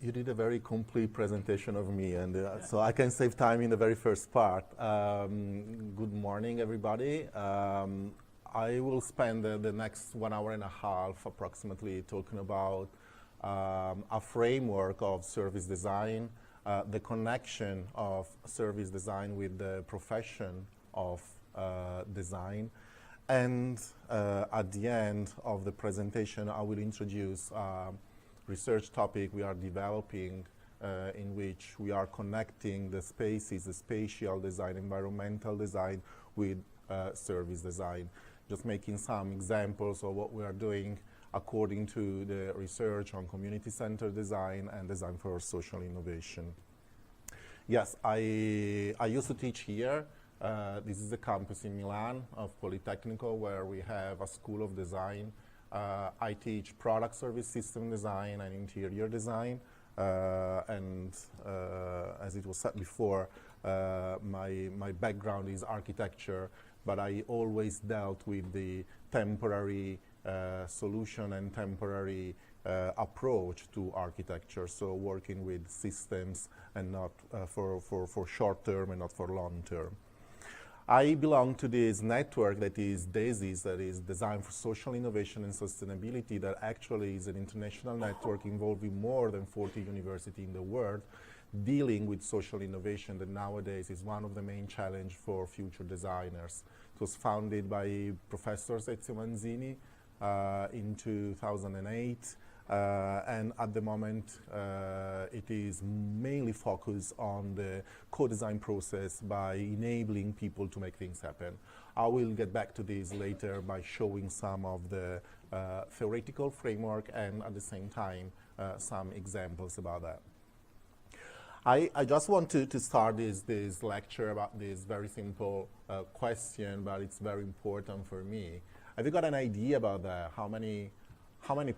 You did a very complete presentation of me, and so I can save time in the very first part. Good morning, everybody. I will spend the next 1 hour and a half approximately talking about a framework of service design, the connection of service design with the profession of design. And at the end of the presentation, I will introduce research topic we are developing in which we are connecting the spaces, the spatial design, environmental design with service design. Just making some examples of what we are doing according to the research on community-centered design and design for social innovation. Yes, I used to teach here. This is the campus in Milan of Politecnico, where we have a school of design. I teach product service system design and interior design, and as it was said before, my background is architecture, but I always dealt with the temporary solution and temporary approach to architecture, so working with systems and not for short term and not for long term. I belong to this network that is DESIS, that is Design for Social Innovation and Sustainability, that actually is an international network involving more than 40 universities in the world, dealing with social innovation that nowadays is one of the main challenges for future designers. It was founded by Professor Ezio Manzini in 2008. And at the moment, it is mainly focused on the co-design process by enabling people to make things happen. I will get back to this later by showing some of the theoretical framework and at the same time some examples about that. I just want to start this lecture about this very simple question, but it's very important for me. Have you got an idea about that? How many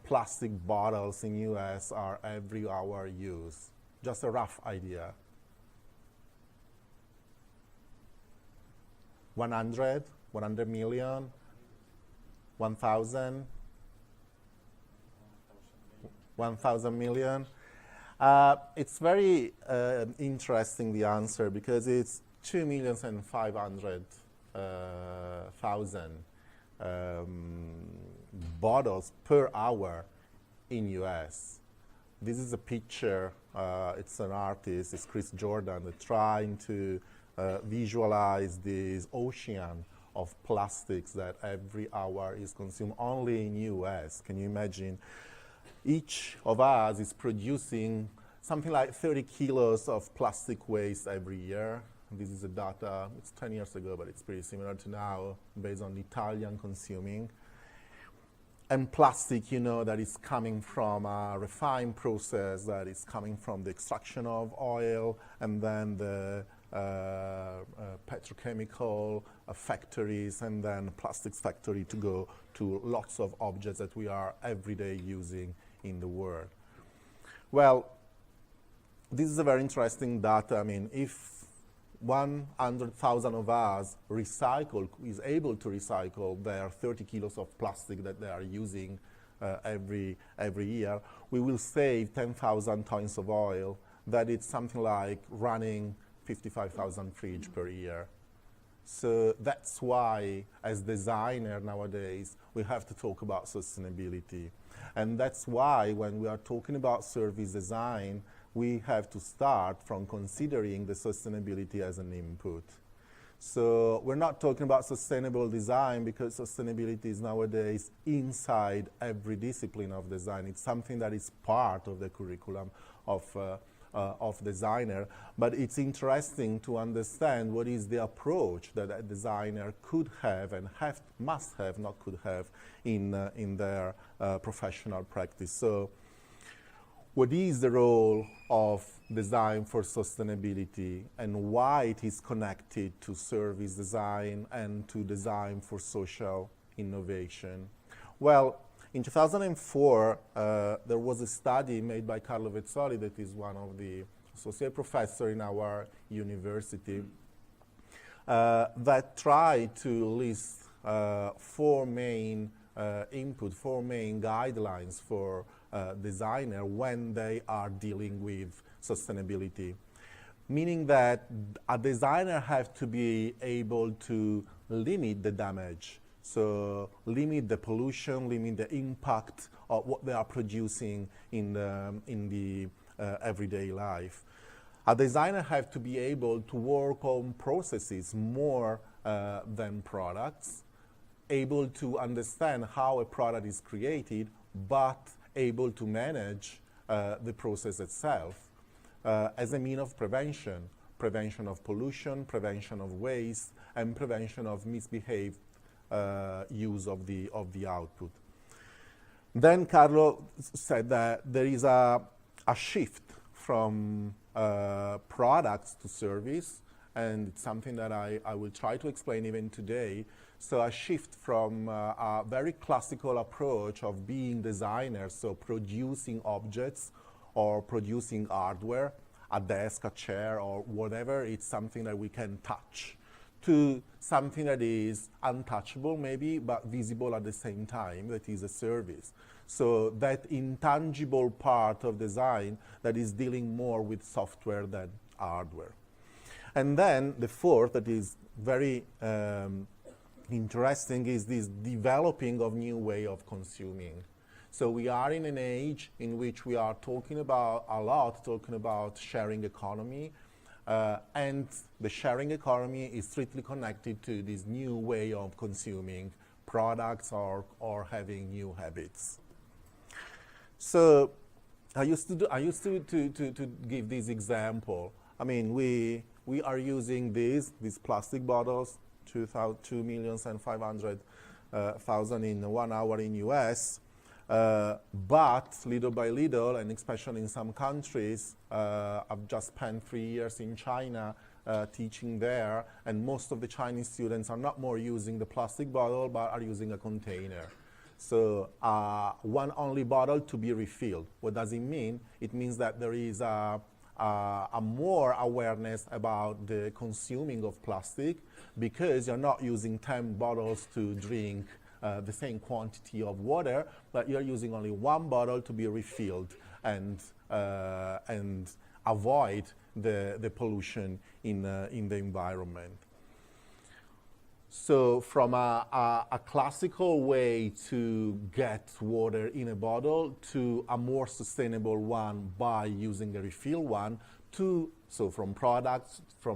plastic bottles in US are every hour used? Just a rough idea. 100 million? 1,000? 1,000 million? It's very interesting, the answer, because it's 2,500,000 bottles per hour in US. This is a picture, it's an artist, it's Chris Jordan, trying to visualize this ocean of plastics that every hour is consumed only in US. Can you imagine? Each of us is producing something like 30 kilos of plastic waste every year. This is the data, it's 10 years ago, but it's pretty similar to now, based on the Italian consuming. And plastic, you know, that is coming from a refined process, that is coming from the extraction of oil, and then the petrochemical factories, and then plastics factory to go to lots of objects that we are every day using in the world. Well, this is a very interesting data. I mean, if 100,000 of us is able to recycle their 30 kilos of plastic that they are using every year, we will save 10,000 tons of oil. That is something like running 55,000 fridges per year. So that's why, as designer nowadays, we have to talk about sustainability. And that's why when we are talking about service design, we have to start from considering the sustainability as an input. So we're not talking about sustainable design because sustainability is nowadays inside every discipline of design. It's something that is part of the curriculum of designer, but it's interesting to understand what is the approach that a designer could have and must have, not could have, in their professional practice. So what is the role of design for sustainability and why it is connected to service design and to design for social innovation? Well, in 2004, there was a study made by Carlo Vezzoli, that is one of the associate professors in our university, that tried to list four main guidelines for designer when they are dealing with sustainability. Meaning that a designer has to be able to limit the damage. So limit the pollution, limit the impact of what they are producing in the everyday life. A designer has to be able to work on processes more than products, able to understand how a product is created, but able to manage the process itself as a means of prevention of pollution, prevention of waste, and prevention of misbehaved use of the output. Then Carlo said that there is a shift from products to service, and it's something that I will try to explain even today. So a shift from a very classical approach of being designers, so producing objects or producing hardware, a desk, a chair, or whatever, it's something that we can touch, to something that is untouchable maybe, but visible at the same time, that is a service. So that intangible part of design that is dealing more with software than hardware. And then the fourth, that is very interesting, is this developing of new way of consuming. So we are in an age in which we are talking about sharing economy, and the sharing economy is strictly connected to this new way of consuming products or having new habits. So I used to give this example. I mean, we are using these plastic bottles, 2,500,000 in 1 hour in US. But little by little, and especially in some countries, I've just spent 3 years in China teaching there, and most of the Chinese students are not more using the plastic bottle, but are using a container. So one only bottle to be refilled. What does it mean? It means that there is a more awareness about the consuming of plastic, because you're not using 10 bottles to drink the same quantity of water, but you're using only one bottle to be refilled and avoid the pollution in the environment. So from a classical way to get water in a bottle to a more sustainable one by using a refill one, so from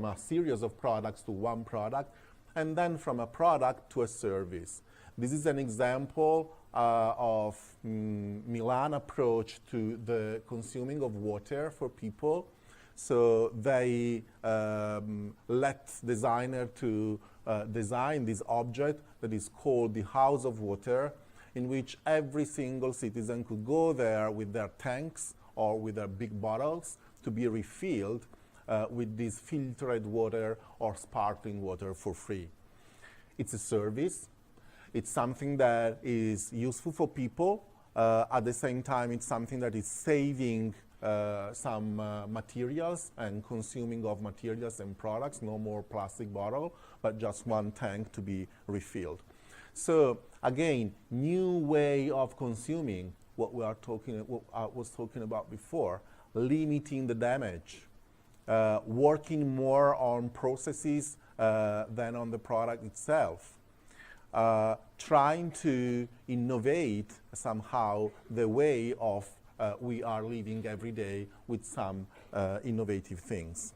a series of products to one product, and then from a product to a service. This is an example of Milan approach to the consuming of water for people. So they let designer to design this object that is called the House of Water, in which every single citizen could go there with their tanks or with their big bottles to be refilled with this filtered water or sparkling water for free. It's a service. It's something that is useful for people. At the same time, it's something that is saving some materials and consuming of materials and products. No more plastic bottle, but just one tank to be refilled. So again, new way of consuming what I was talking about before, limiting the damage, working more on processes than on the product itself. Trying to innovate somehow the way of we are living every day with some innovative things.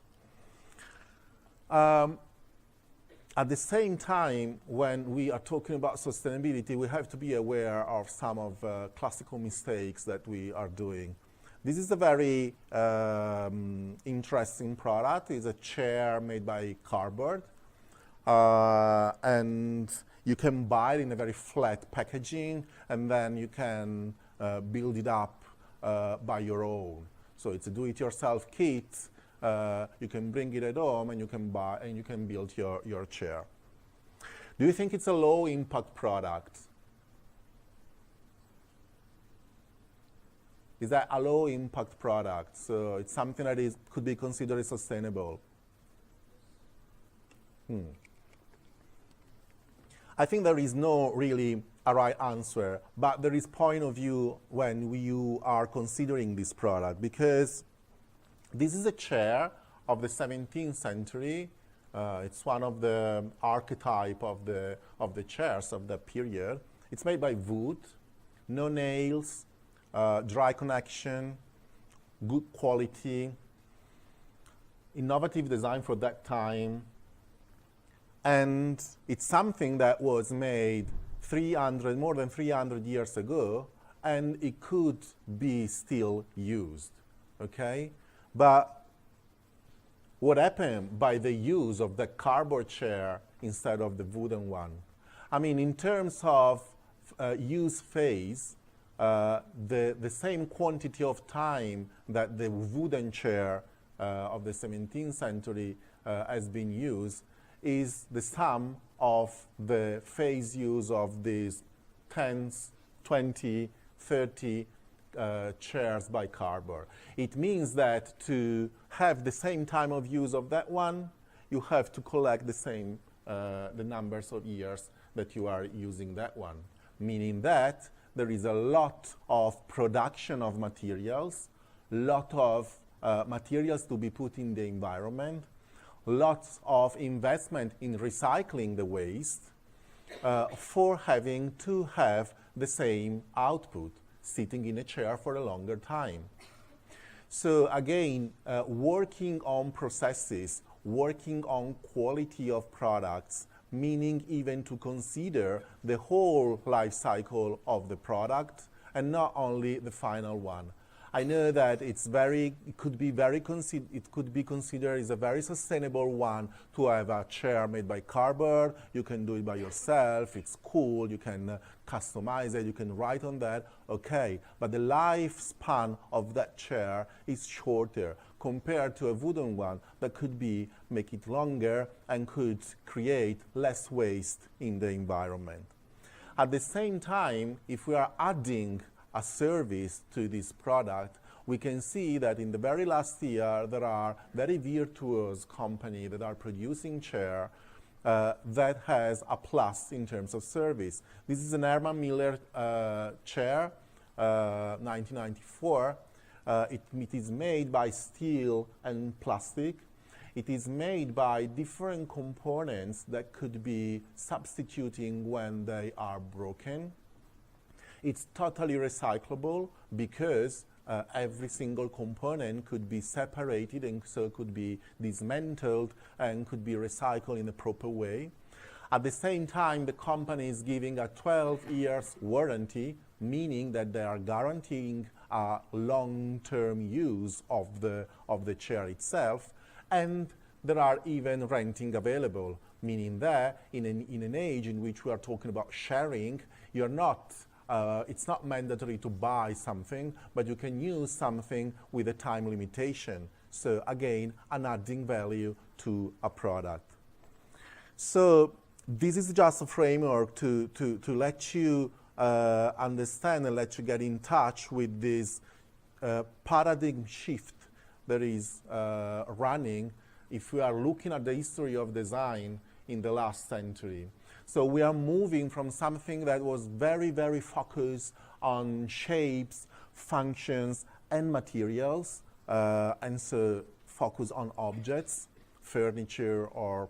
At the same time, when we are talking about sustainability, we have to be aware of some of classical mistakes that we are doing. This is a very interesting product. It's a chair made by cardboard, and you can buy it in a very flat packaging, and then you can build it up by your own. So it's a do-it-yourself kit. You can bring it at home, and you can buy and you can build your chair. Do you think it's a low-impact product? Is that a low-impact product? So it's something that could be considered sustainable. I think there is no really a right answer, but there is point of view when you are considering this product, because this is a chair of the 17th century. It's one of the archetype of the chairs of that period. It's made by wood, no nails, dry connection, good quality, innovative design for that time. And it's something that was made more than 300 years ago, and it could be still used, okay? But what happened by the use of the cardboard chair instead of the wooden one? I mean, in terms of use phase, the same quantity of time that the wooden chair of the 17th century has been used is the sum of the phase use of these 10, 20, 30 chairs by cardboard. It means that to have the same time of use of that one, you have to collect the same the numbers of years that you are using that one, meaning that there is a lot of production of materials, lot of materials to be put in the environment, lots of investment in recycling the waste for having to have the same output, sitting in a chair for a longer time. So again, working on processes, working on quality of products, meaning even to consider the whole life cycle of the product and not only the final one. I know that it could be considered as a very sustainable one to have a chair made by cardboard. You can do it by yourself. It's cool. You can customize it. You can write on that. Okay, but the lifespan of that chair is shorter compared to a wooden one that could make it longer and could create less waste in the environment. At the same time, if we are adding a service to this product, we can see that in the very last year there are very virtuous companies that are producing chair that has a plus in terms of service. This is an Herman Miller chair, 1994. It is made by steel and plastic. It is made by different components that could be substituting when they are broken. It's totally recyclable because every single component could be separated and so could be dismantled and could be recycled in a proper way. At the same time, the company is giving a 12 years warranty, meaning that they are guaranteeing a long-term use of the chair itself, and there are even renting available, meaning that in an age in which we are talking about sharing, it's not mandatory to buy something, but you can use something with a time limitation. So again, an adding value to a product. So this is just a framework to let you understand and let you get in touch with this paradigm shift that is running if we are looking at the history of design in the last century. So we are moving from something that was very, very focused on shapes, functions, and materials, and so focus on objects, furniture or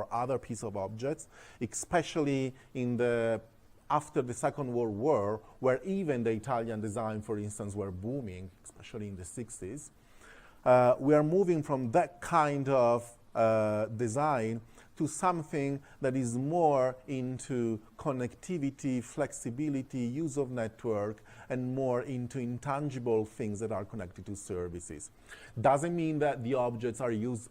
other piece of objects, especially after the Second World War, where even the Italian design, for instance, were booming, especially in the 60s. We are moving from that kind of design to something that is more into connectivity, flexibility, use of network, and more into intangible things that are connected to services. Doesn't mean that the objects are useless.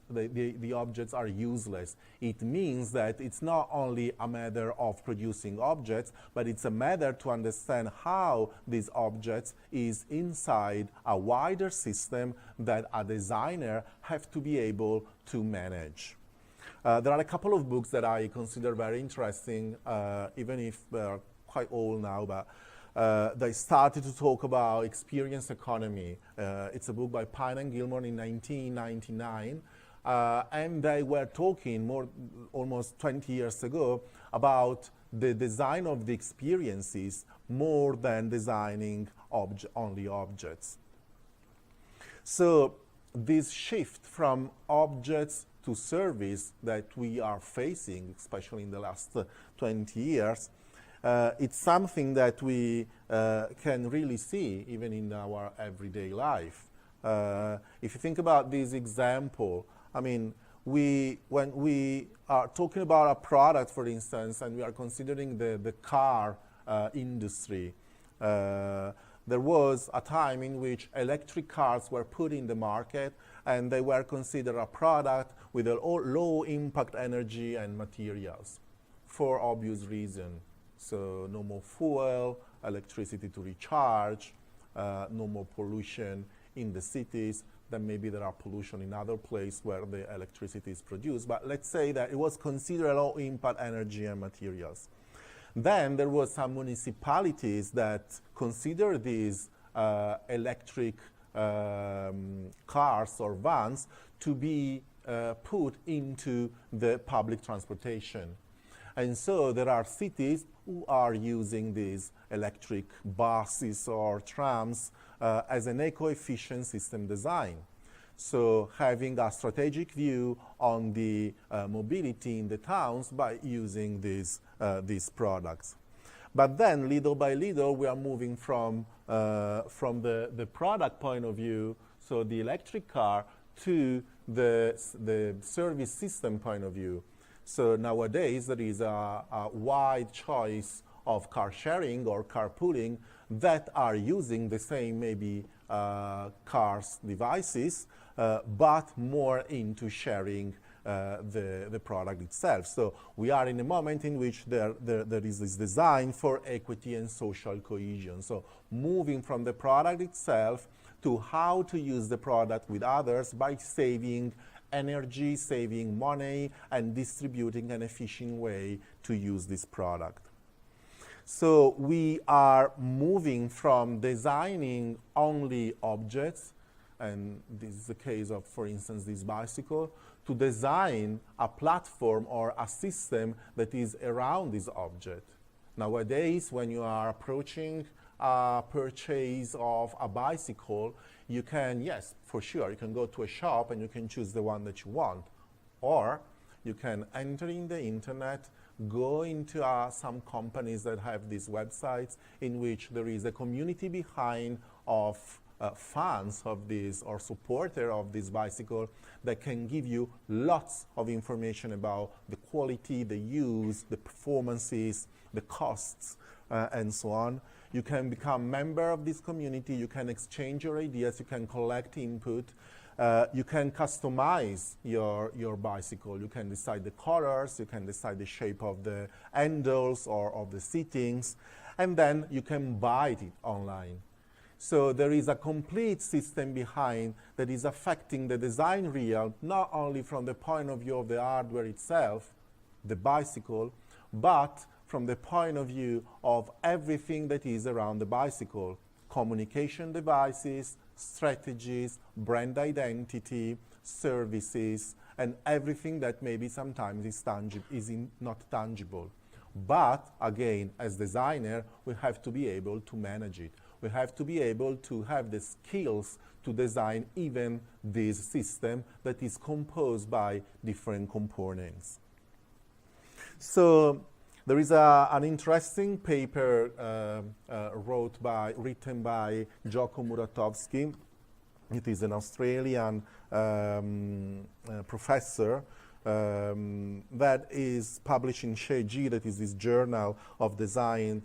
It means that it's not only a matter of producing objects, but it's a matter to understand how these objects is inside a wider system that a designer have to be able to manage. There are a couple of books that I consider very interesting, even if they're quite old now, but they started to talk about experience economy. It's a book by Pine and Gilmore in 1999. and they were talking almost 20 years ago about the design of the experiences more than designing only objects. So this shift from objects to service that we are facing, especially in the last 20 years, it's something that we can really see even in our everyday life. If you think about this example, I mean, when we are talking about a product, for instance, and we are considering the car industry, there was a time in which electric cars were put in the market and they were considered a product with a low impact energy and materials for obvious reasons. So no more fuel, electricity to recharge, no more pollution in the cities. Then maybe there are pollution in other places where the electricity is produced. But let's say that it was considered low impact energy and materials. Then there was some municipalities that consider these electric cars or vans to be put into the public transportation. And so there are cities who are using these electric buses or trams as an eco-efficient system design. So having a strategic view on the mobility in the towns by using these products. But then little by little we are moving from the product point of view, so the electric car, to the service system point of view. So nowadays there is a wide choice of car sharing or carpooling that are using the same maybe cars devices, but more into sharing the product itself. So we are in a moment in which there is this design for equity and social cohesion. So moving from the product itself to how to use the product with others by saving energy, saving money, and distributing an efficient way to use this product. So we are moving from designing only objects, and this is the case of, for instance, this bicycle, to design a platform or a system that is around this object. Nowadays, when you are approaching a purchase of a bicycle, you can, yes, for sure, you can go to a shop and you can choose the one that you want. Or you can enter in the internet, go into some companies that have these websites in which there is a community behind of fans of this or supporter of this bicycle that can give you lots of information about the quality, the use, the performances, the costs, and so on. You can become member of this community, you can exchange your ideas, you can collect input, you can customize your bicycle, you can decide the colors, you can decide the shape of the handles or of the seatings, and then you can buy it online. So there is a complete system behind that is affecting the design realm, not only from the point of view of the hardware itself, the bicycle, but from the point of view of everything that is around the bicycle. Communication devices, strategies, brand identity, services, and everything that maybe sometimes is not tangible. But again, as designer, we have to be able to manage it. We have to be able to have the skills to design even this system that is composed by different components. So there is an interesting paper written by Joko Muratowski. It is an Australian professor that is published in SÉGUENOS, that is this journal of design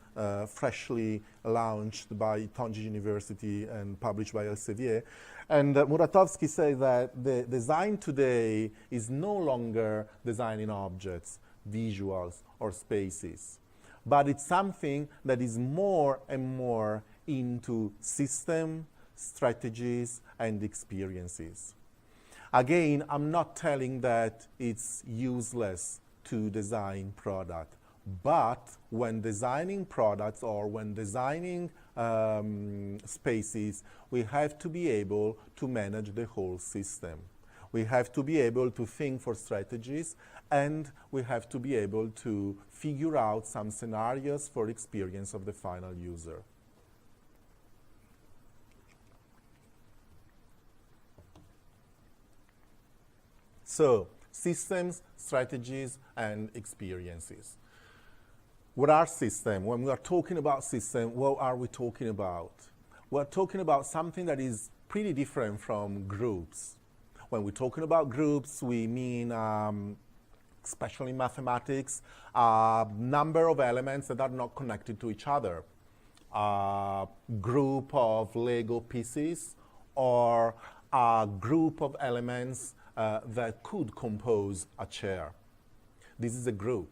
freshly launched by Tonji University and published by Elsevier. And Muratowski says that the design today is no longer designing objects, visuals, or spaces, but it's something that is more and more into system, strategies, and experiences. Again, I'm not telling that it's useless to design product, but when designing products or when designing spaces, we have to be able to manage the whole system. We have to be able to think for strategies, and we have to be able to figure out some scenarios for experience of the final user. So, systems, strategies, and experiences. What are systems? When we are talking about systems, what are we talking about? We're talking about something that is pretty different from groups. When we're talking about groups, we mean, especially in mathematics, a number of elements that are not connected to each other. A group of Lego pieces, or a group of elements that could compose a chair. This is a group.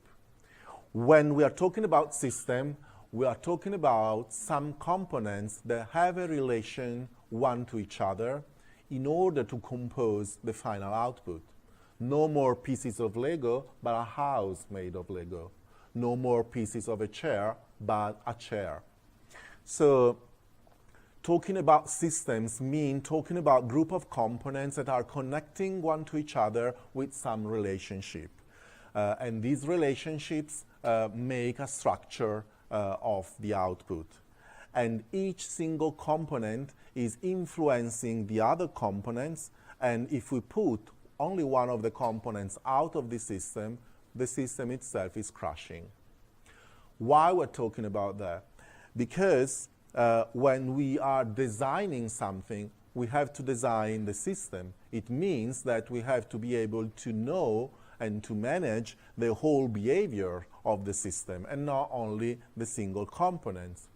When we are talking about system, we are talking about some components that have a relation one to each other in order to compose the final output. No more pieces of Lego, but a house made of Lego. No more pieces of a chair, but a chair. So, talking about systems means talking about group of components that are connecting one to each other with some relationship. And these relationships make a structure of the output. And each single component is influencing the other components, and if we put only one of the components out of the system itself is crashing. Why we're talking about that? Because when we are designing something, we have to design the system. It means that we have to be able to know and to manage the whole behavior of the system, and not only the single components.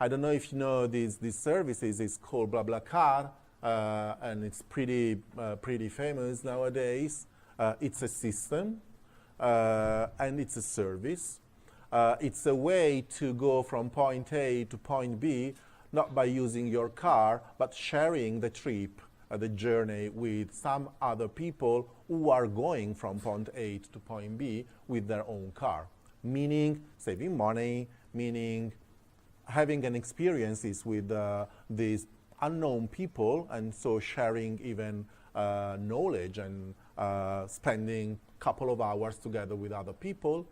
I don't know if you know these services. It's called BlaBlaCar, and it's pretty famous nowadays. It's a system, and it's a service. It's a way to go from point A to point B, not by using your car, but sharing the trip, the journey with some other people who are going from point A to point B with their own car. Meaning saving money, meaning having an experiences with these unknown people, and so sharing even knowledge and spending a couple of hours together with other people.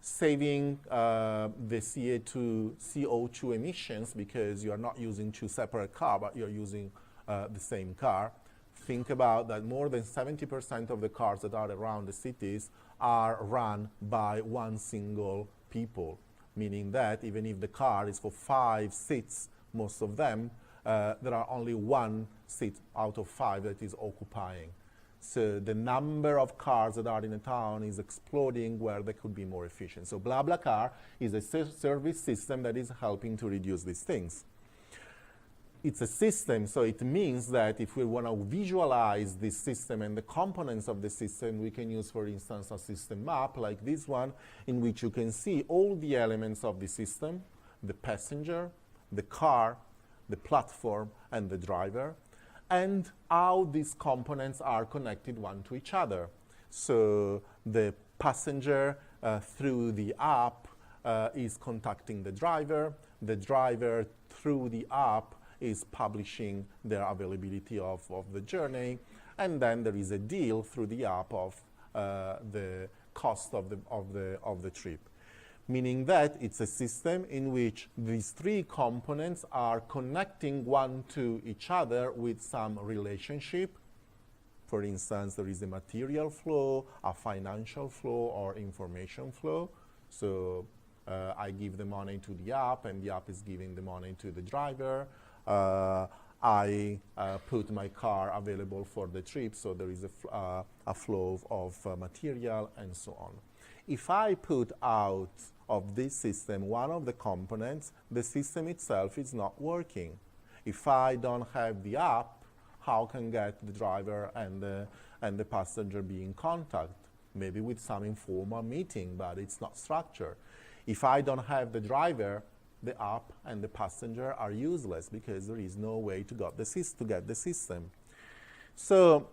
Saving the CO2 emissions, because you are not using two separate cars, but you're using the same car. Think about that more than 70% of the cars that are around the cities are run by one single people, meaning that even if the car is for 5 seats, most of them, there are only 1 seat out of 5 that is occupying. So the number of cars that are in a town is exploding where they could be more efficient. So BlaBlaCar is a service system that is helping to reduce these things. It's a system, so it means that if we want to visualize this system and the components of the system, we can use, for instance, a system map like this one, in which you can see all the elements of the system: the passenger, the car, the platform, and the driver, and how these components are connected one to each other. So the passenger through the app is contacting the driver through the app is publishing their availability of the journey, and then there is a deal through the app of the cost of the trip. Meaning that it's a system in which these 3 components are connecting one to each other with some relationship. For instance, there is a material flow, a financial flow, or information flow. So I give the money to the app, and the app is giving the money to the driver. I put my car available for the trip, so there is a flow of material, and so on. If I put out of this system one of the components, the system itself is not working. If I don't have the app, how can get the driver and the passenger be in contact? Maybe with some informal meeting, but it's not structured. If I don't have the driver, the app and the passenger are useless, because there is no way to get the system. So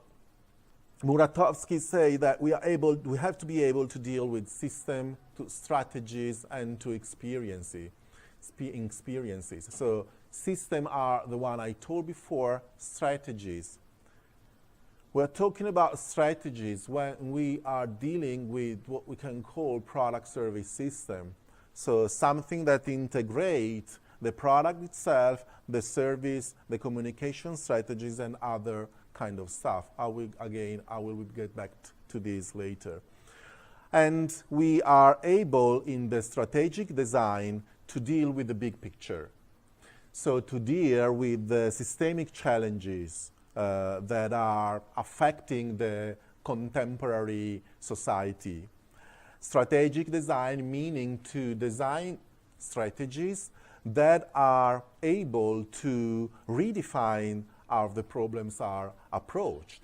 Muratowski say that we have to be able to deal with system, to strategies, and to experiences. So system are the one I told before. Strategies We're talking about strategies when we are dealing with what we can call product service system. So something that integrates the product itself, the service, the communication strategies, and other kind of stuff. I will get back to this later. And we are able in the strategic design to deal with the big picture. So to deal with the systemic challenges that are affecting the contemporary society. Strategic design meaning to design strategies that are able to redefine how the problems are approached.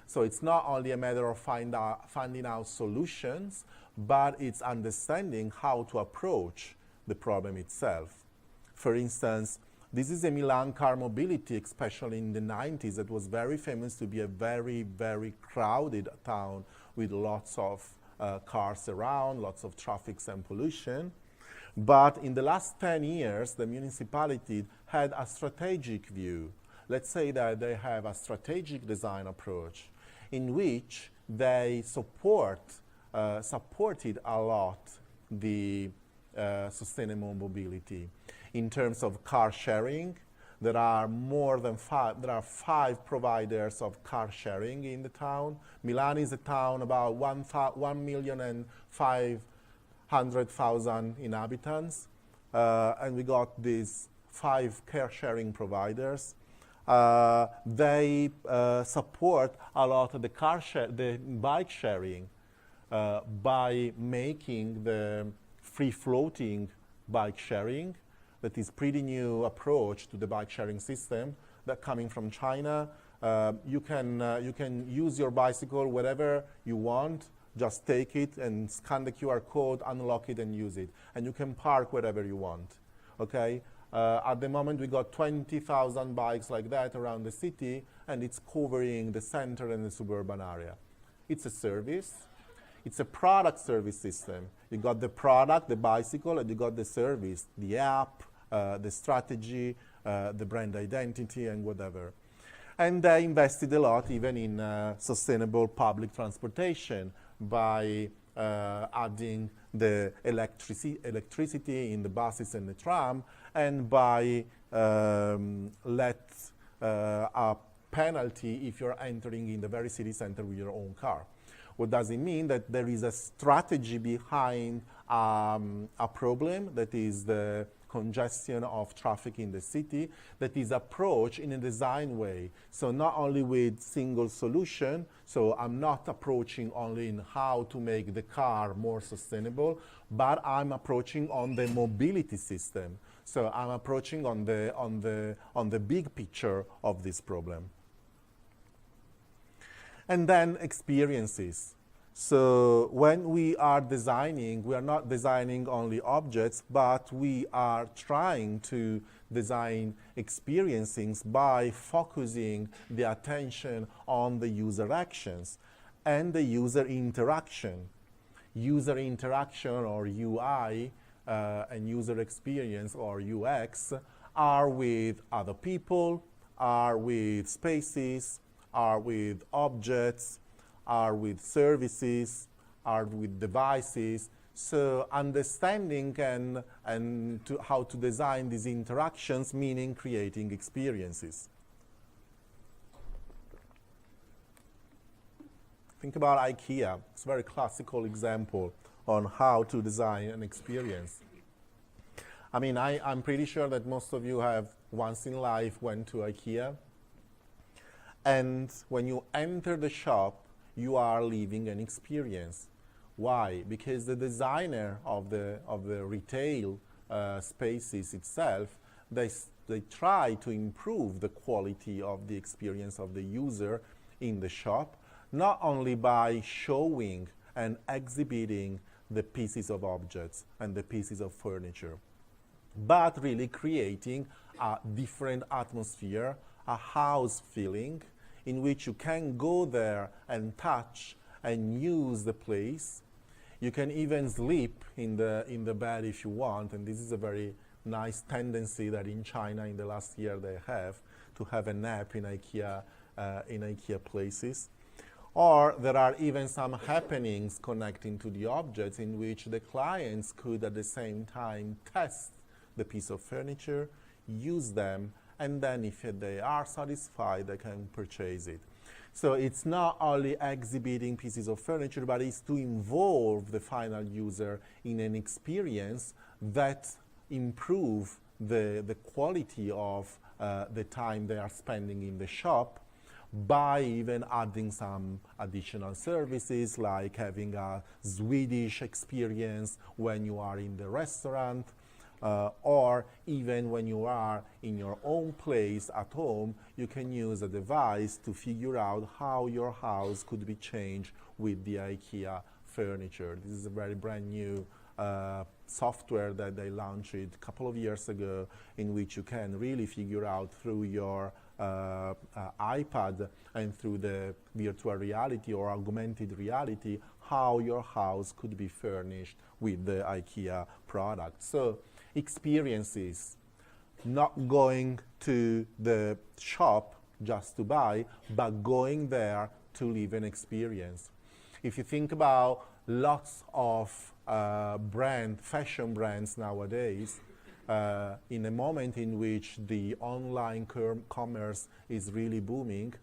So it's not only a matter of finding out solutions, but it's understanding how to approach the problem itself. For instance, this is a Milan car mobility, especially in the 90s, that was very famous to be a very, very crowded town with lots of cars around, lots of traffic and pollution. But in the last 10 years, the municipality had a strategic view. Let's say that they have a strategic design approach in which they supported a lot the sustainable mobility. In terms of car sharing, there are five providers of car sharing in the town. Milan is a town about 1,500,000 inhabitants, and we got these 5 car sharing providers. They support a lot of the bike sharing by making the free-floating bike sharing. That is pretty new approach to the bike sharing system that coming from China. You can use your bicycle wherever you want. Just take it and scan the QR code, unlock it, and use it. And you can park wherever you want. Okay. At the moment, we got 20,000 bikes like that around the city, and it's covering the center and the suburban area. It's a service. It's a product service system. You got the product, the bicycle, and you got the service, the app, the strategy, the brand identity, and whatever. And they invested a lot even in sustainable public transportation by adding the electricity in the buses and the tram, and by let a penalty if you're entering in the very city center with your own car. What does it mean? That there is a strategy behind a problem, that is the congestion of traffic in the city, that is approached in a design way. So not only with single solution, so I'm not approaching only in how to make the car more sustainable, but I'm approaching on the mobility system. So I'm approaching on the big picture of this problem. And then experiences. So when we are designing, we are not designing only objects, but we are trying to design experiences by focusing the attention on the user actions and the user interaction. User interaction, or UI, and user experience, or UX, are with other people, are with spaces, are with objects, are with services, are with devices. So understanding and how to design these interactions, meaning creating experiences. Think about Ikea. It's a very classical example on how to design an experience. I mean, I'm pretty sure that most of you have once in life went to Ikea. And when you enter the shop, you are living an experience. Why? Because the designer of the retail spaces itself, they try to improve the quality of the experience of the user in the shop, not only by showing and exhibiting the pieces of objects and the pieces of furniture, but really creating a different atmosphere, a house feeling, in which you can go there and touch and use the place. You can even sleep in the bed if you want, and this is a very nice tendency that in China in the last year they have, to have a nap in Ikea in IKEA places. Or there are even some happenings connecting to the objects in which the clients could at the same time test the piece of furniture, use them, and then if they are satisfied, they can purchase it. So it's not only exhibiting pieces of furniture, but it's to involve the final user in an experience that improve the quality of the time they are spending in the shop, by even adding some additional services like having a Swedish experience when you are in the restaurant, or even when you are in your own place at home, you can use a device to figure out how your house could be changed with the IKEA furniture. This is a very brand new software that they launched a couple of years ago, in which you can really figure out through your iPad and through the virtual reality or augmented reality how your house could be furnished with the IKEA product. So experiences, not going to the shop just to buy, but going there to live an experience. If you think about lots of fashion brands nowadays, in a moment in which the online commerce is really booming,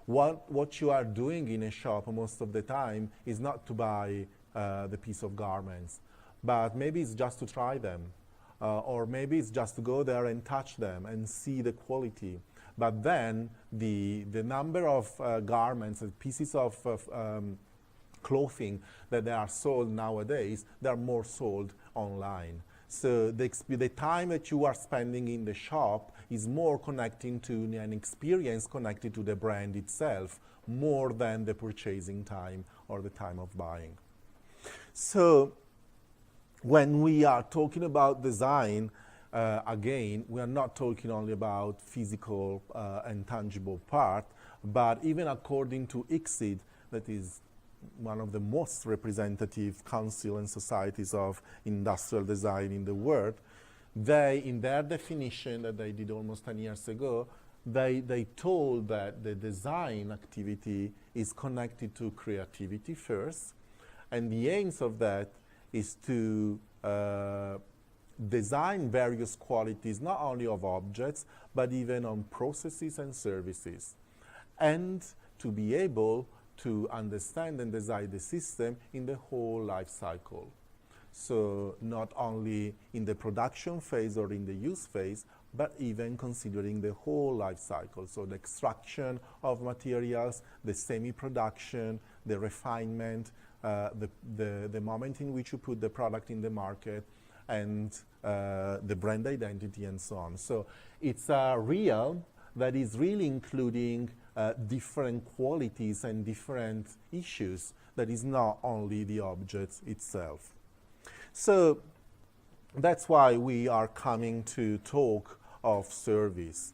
what you are doing in a shop most of the time is not to buy the piece of garments, but maybe it's just to try them, or maybe it's just to go there and touch them and see the quality. But then the number of garments and pieces of clothing that they are sold nowadays, they are more sold online. So the time that you are spending in the shop is more connecting to an experience connected to the brand itself, more than the purchasing time or the time of buying. So when we are talking about design, again, we are not talking only about physical and tangible part, but even according to ICSID, that is one of the most representative council and societies of industrial design in the world, they, in their definition that they did almost 10 years ago, they told that the design activity is connected to creativity first, and the aims of that is to design various qualities, not only of objects, but even on processes and services, and to be able to understand and design the system in the whole life cycle. So not only in the production phase or in the use phase, but even considering the whole life cycle. So the extraction of materials, the semi-production, the refinement, the moment in which you put the product in the market, and the brand identity and so on. So it's a realm that is really including different qualities and different issues that is not only the object itself. So that's why we are coming to talk of service.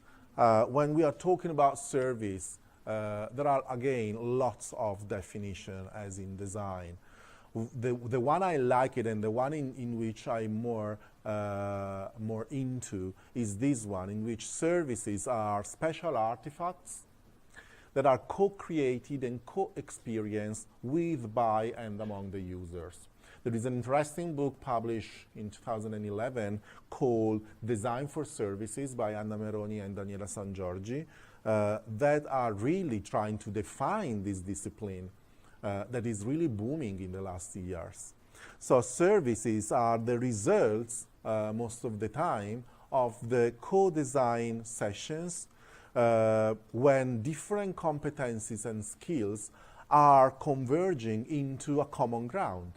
When we are talking about service, there are again lots of definition as in design. The one I like it and the one in which I'm more into is this one, in which services are special artifacts that are co-created and co-experienced with, by, and among the users. There is an interesting book published in 2011 called Design for Services by Anna Meroni and Daniela Sangiorgi that are really trying to define this discipline that is really booming in the last years. So services are the results, most of the time, of the co-design sessions when different competencies and skills are converging into a common ground,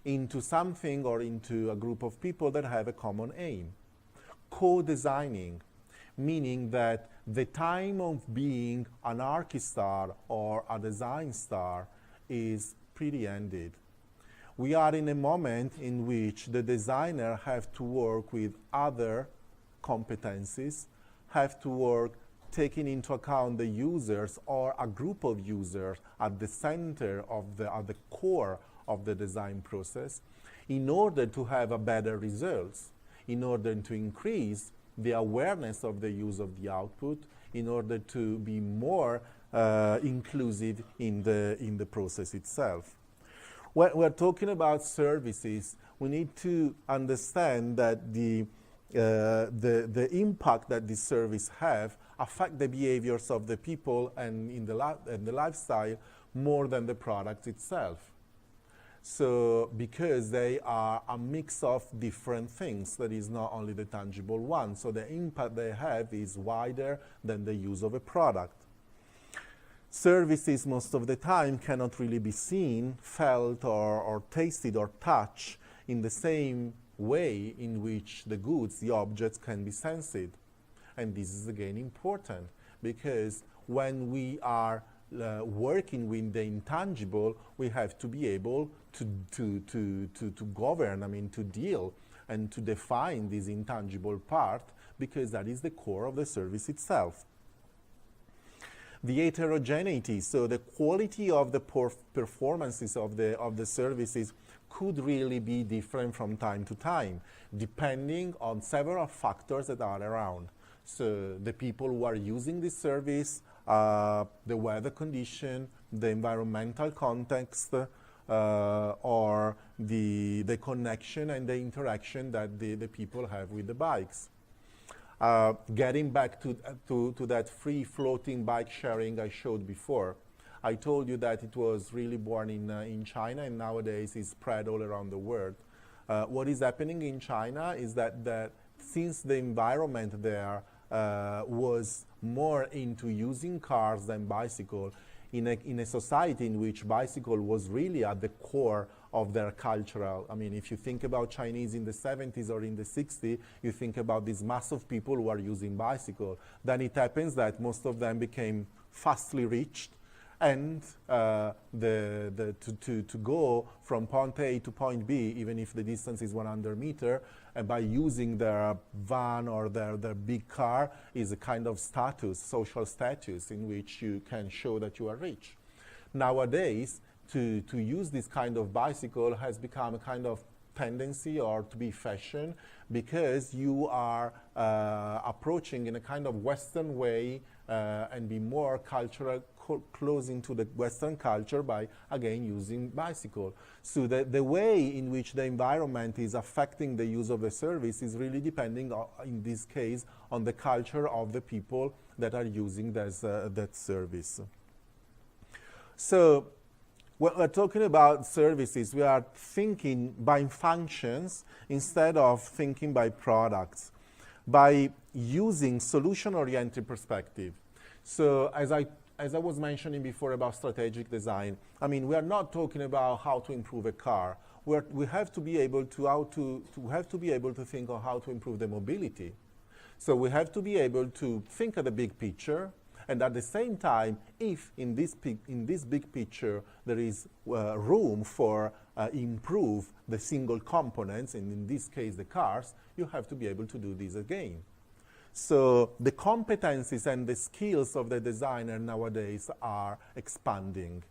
into something or into a group of people that have a common aim. Co-designing, meaning that the time of being an archistar or a design star is pretty ended. We are in a moment in which the designer have to work with other competencies, have to work taking into account the users or a group of users at the center of at the core of the design process, in order to have a better results, in order to increase the awareness of the use of the output, in order to be more inclusive in the process itself. When we're talking about services, we need to understand that the impact that these services have affect the behaviors of the people and in the lifestyle more than the product itself. So because they are a mix of different things, that is not only the tangible one. So the impact they have is wider than the use of a product. Services most of the time cannot really be seen, felt, or tasted or touched in the same way in which the goods, the objects, can be sensed. And this is again important because when we are working with the intangible, we have to be able to govern, I mean, to deal and to define this intangible part, because that is the core of the service itself. The heterogeneity, so the quality of the performances of the services could really be different from time to time, depending on several factors that are around. So the people who are using this service, the weather condition, the environmental context, or the connection and the interaction that the people have with the bikes. Getting back to that free floating bike sharing I showed before, I told you that it was really born in China and nowadays is spread all around the world. What is happening in China is that since the environment there was more into using cars than bicycle, in a society in which bicycle was really at the core of their cultural. I mean, if you think about Chinese in the 70s or in the 60s, you think about this mass of people who are using bicycle. Then it happens that most of them became fastly rich, and to go from point A to point B, even if the distance is 100 meters, and by using their van or their big car, is a kind of status, social status, in which you can show that you are rich. Nowadays, to use this kind of bicycle has become a kind of tendency or to be fashion, because you are approaching in a kind of Western way and be more cultural, close into the Western culture by, again, using bicycle. So the way in which the environment is affecting the use of the service is really depending, in this case, on the culture of the people that are using that service. So when we're talking about services, we are thinking by functions instead of thinking by products, by using solution-oriented perspective. So as I was mentioning before about strategic design, I mean, we are not talking about how to improve a car. We have to be able to think of how to improve the mobility. So we have to be able to think of the big picture, and at the same time, if in this big picture there is room for improve the single components, and in this case the cars, you have to be able to do this again. So the competencies and the skills of the designer nowadays are expanding.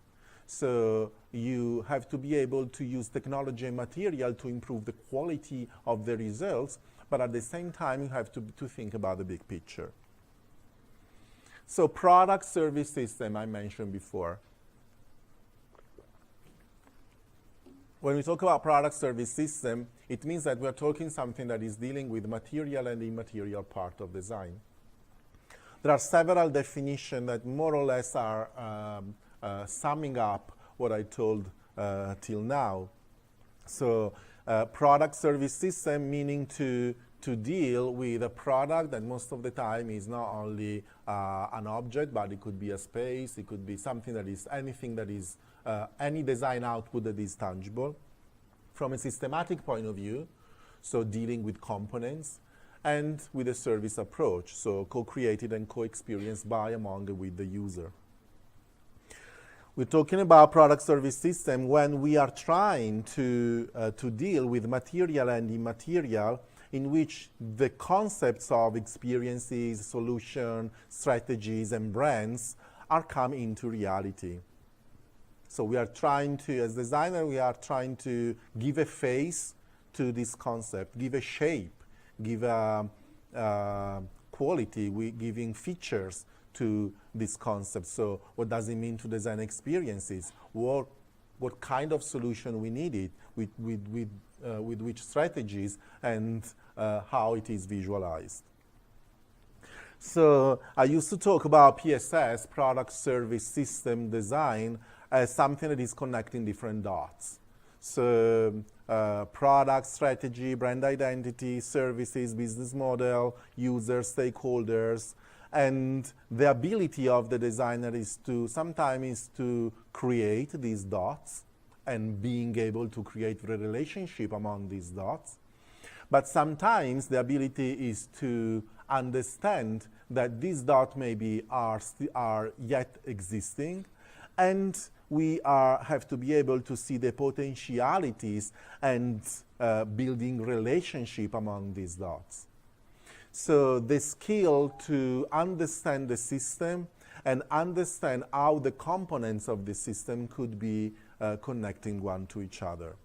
So you have to be able to use technology and material to improve the quality of the results, but at the same time you have to think about the big picture. So product service system I mentioned before. When we talk about product service system, it means that we're talking something that is dealing with material and immaterial part of design. There are several definitions that more or less are summing up what I told till now. So product service system meaning to deal with a product that most of the time is not only an object, but it could be a space, it could be something that is anything that is any design output that is tangible. From a systematic point of view, so dealing with components, and with a service approach, so co-created and co-experienced by, among, with the user. We're talking about product service system when we are trying to deal with material and immaterial, in which the concepts of experiences, solution, strategies, and brands are come into reality. So we are trying to, as designer, we are trying to give a face to this concept, give a shape, give a quality, giving features to this concept. So what does it mean to design experiences? What kind of solution we needed, with which strategies, and how it is visualized. So I used to talk about PSS, product service system design, as something that is connecting different dots. So product, strategy, brand identity, services, business model, users, stakeholders, and the ability of the designer is to sometimes to create these dots and being able to create the relationship among these dots. But sometimes the ability is to understand that these dots maybe are yet existing, and we have to be able to see the potentialities and building relationship among these dots. So the skill to understand the system and understand how the components of the system could be connecting one to each other.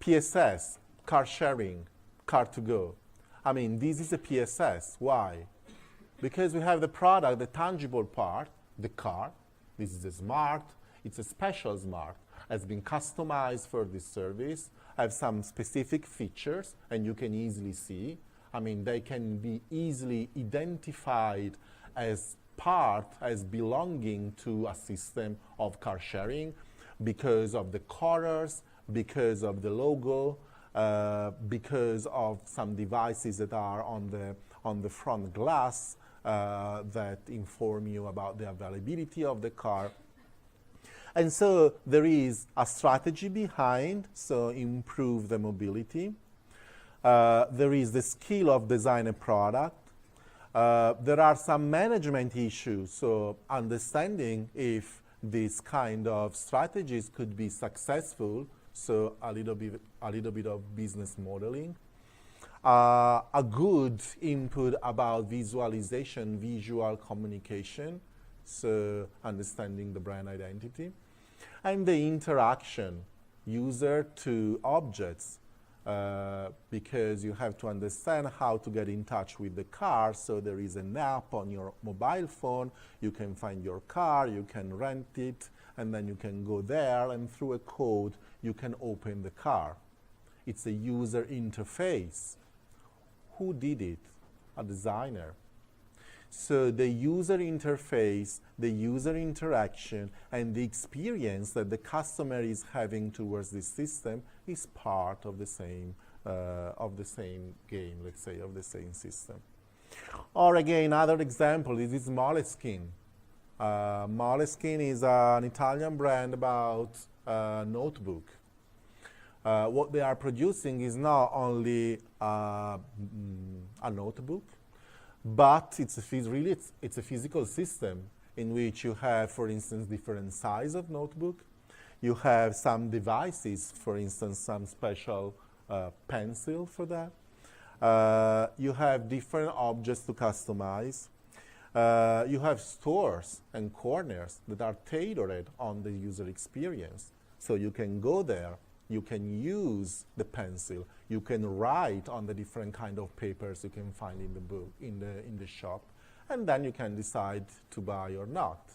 PSS, car sharing, car to go. I mean, this is a PSS. Why? Because we have the product, the tangible part, the car. This is a smart, it's a special smart, has been customized for this service, have some specific features, and you can easily see. I mean, they can be easily identified as part, as belonging to a system of car sharing because of the colors, because of the logo, because of some devices that are on the front glass that inform you about the availability of the car. And so there is a strategy behind, so improve the mobility. There is the skill of design a product. There are some management issues, so understanding if these kind of strategies could be successful, so a little bit of business modeling. A good input about visualization, visual communication, so understanding the brand identity. And the interaction, user to objects, because you have to understand how to get in touch with the car. So there is an app on your mobile phone, you can find your car, you can rent it, and then you can go there, and through a code, you can open the car. It's a user interface. Who did it? A designer. So the user interface, the user interaction, and the experience that the customer is having towards this system is part of the same game, let's say, of the same system. Or again, another example is Moleskine. Moleskine is an Italian brand about notebook. What they are producing is not only a notebook, but it's a physical system in which you have, for instance, different size of notebook. You have some devices, for instance, some special pencil for that. You have different objects to customize. You have stores and corners that are tailored on the user experience. So you can go there, you can use the pencil, you can write on the different kind of papers you can find in the book, in the shop, and then you can decide to buy or not.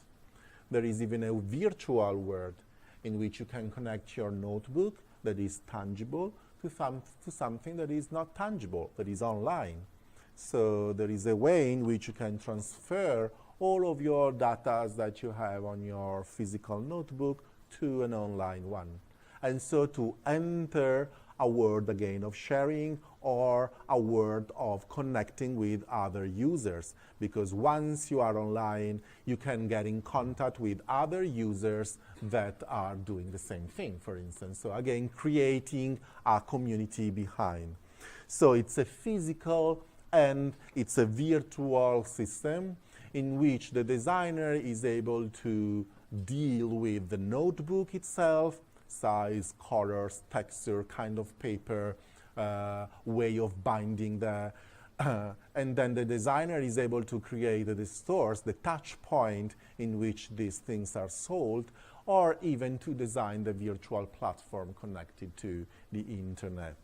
There is even a virtual world in which you can connect your notebook that is tangible to something that is not tangible, that is online. So there is a way in which you can transfer all of your data that you have on your physical notebook to an online one. And so to enter a world again of sharing or a world of connecting with other users, because once you are online, you can get in contact with other users that are doing the same thing, for instance. So again, creating a community behind. So it's a physical and it's a virtual system in which the designer is able to deal with the notebook itself, size, colors, texture, kind of paper, way of binding the, and then the designer is able to create the stores, the touch point in which these things are sold, or even to design the virtual platform connected to the internet.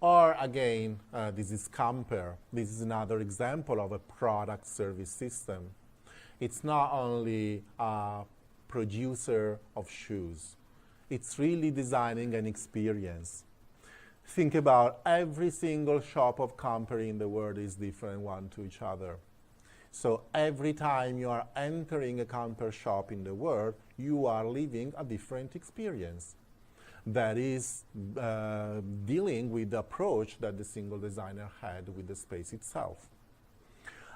Or again, this is Camper. This is another example of a product service system. It's not only a producer of shoes. It's really designing an experience. Think about every single shop of Camper in the world is different one to each other. So every time you are entering a Camper shop in the world, you are living a different experience that is dealing with the approach that the single designer had with the space itself.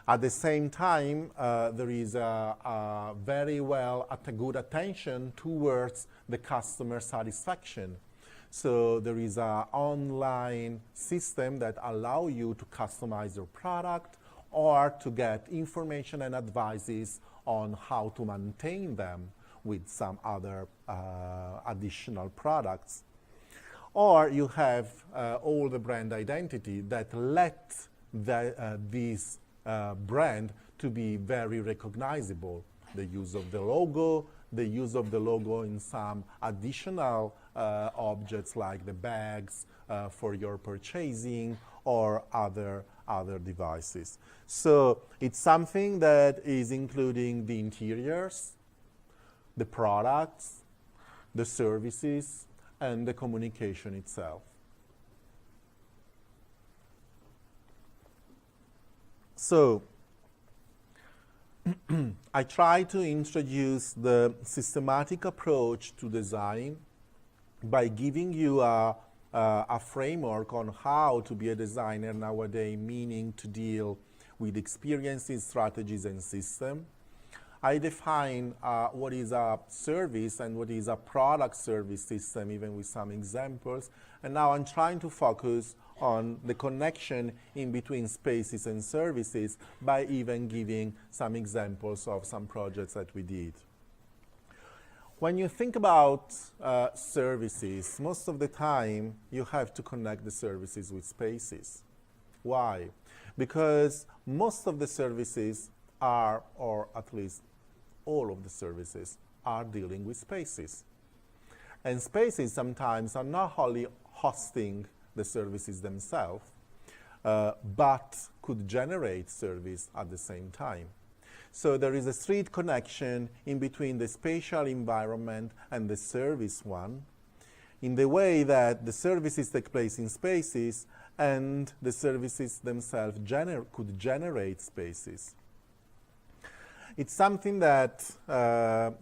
At the same time, there is a very good attention towards the customer satisfaction. So there is an online system that allows you to customize your product or to get information and advices on how to maintain them with some other additional products. Or you have all the brand identity that let this brand to be very recognizable. The use of the logo in some additional objects like the bags for your purchasing or other devices. So it's something that is including the interiors, the products, the services, and the communication itself. So I try to introduce the systematic approach to design by giving you a framework on how to be a designer nowadays, meaning to deal with experiences, strategies, and systems. I define what is a service and what is a product service system, even with some examples. And now I'm trying to focus on the connection in between spaces and services by even giving some examples of some projects that we did. When you think about services, most of the time you have to connect the services with spaces. Why? Because most of the services are, or at least all of the services, are dealing with spaces. And spaces sometimes are not only hosting the services themselves, but could generate service at the same time. So there is a straight connection in between the spatial environment and the service one, in the way that the services take place in spaces and the services themselves could generate spaces. It's something that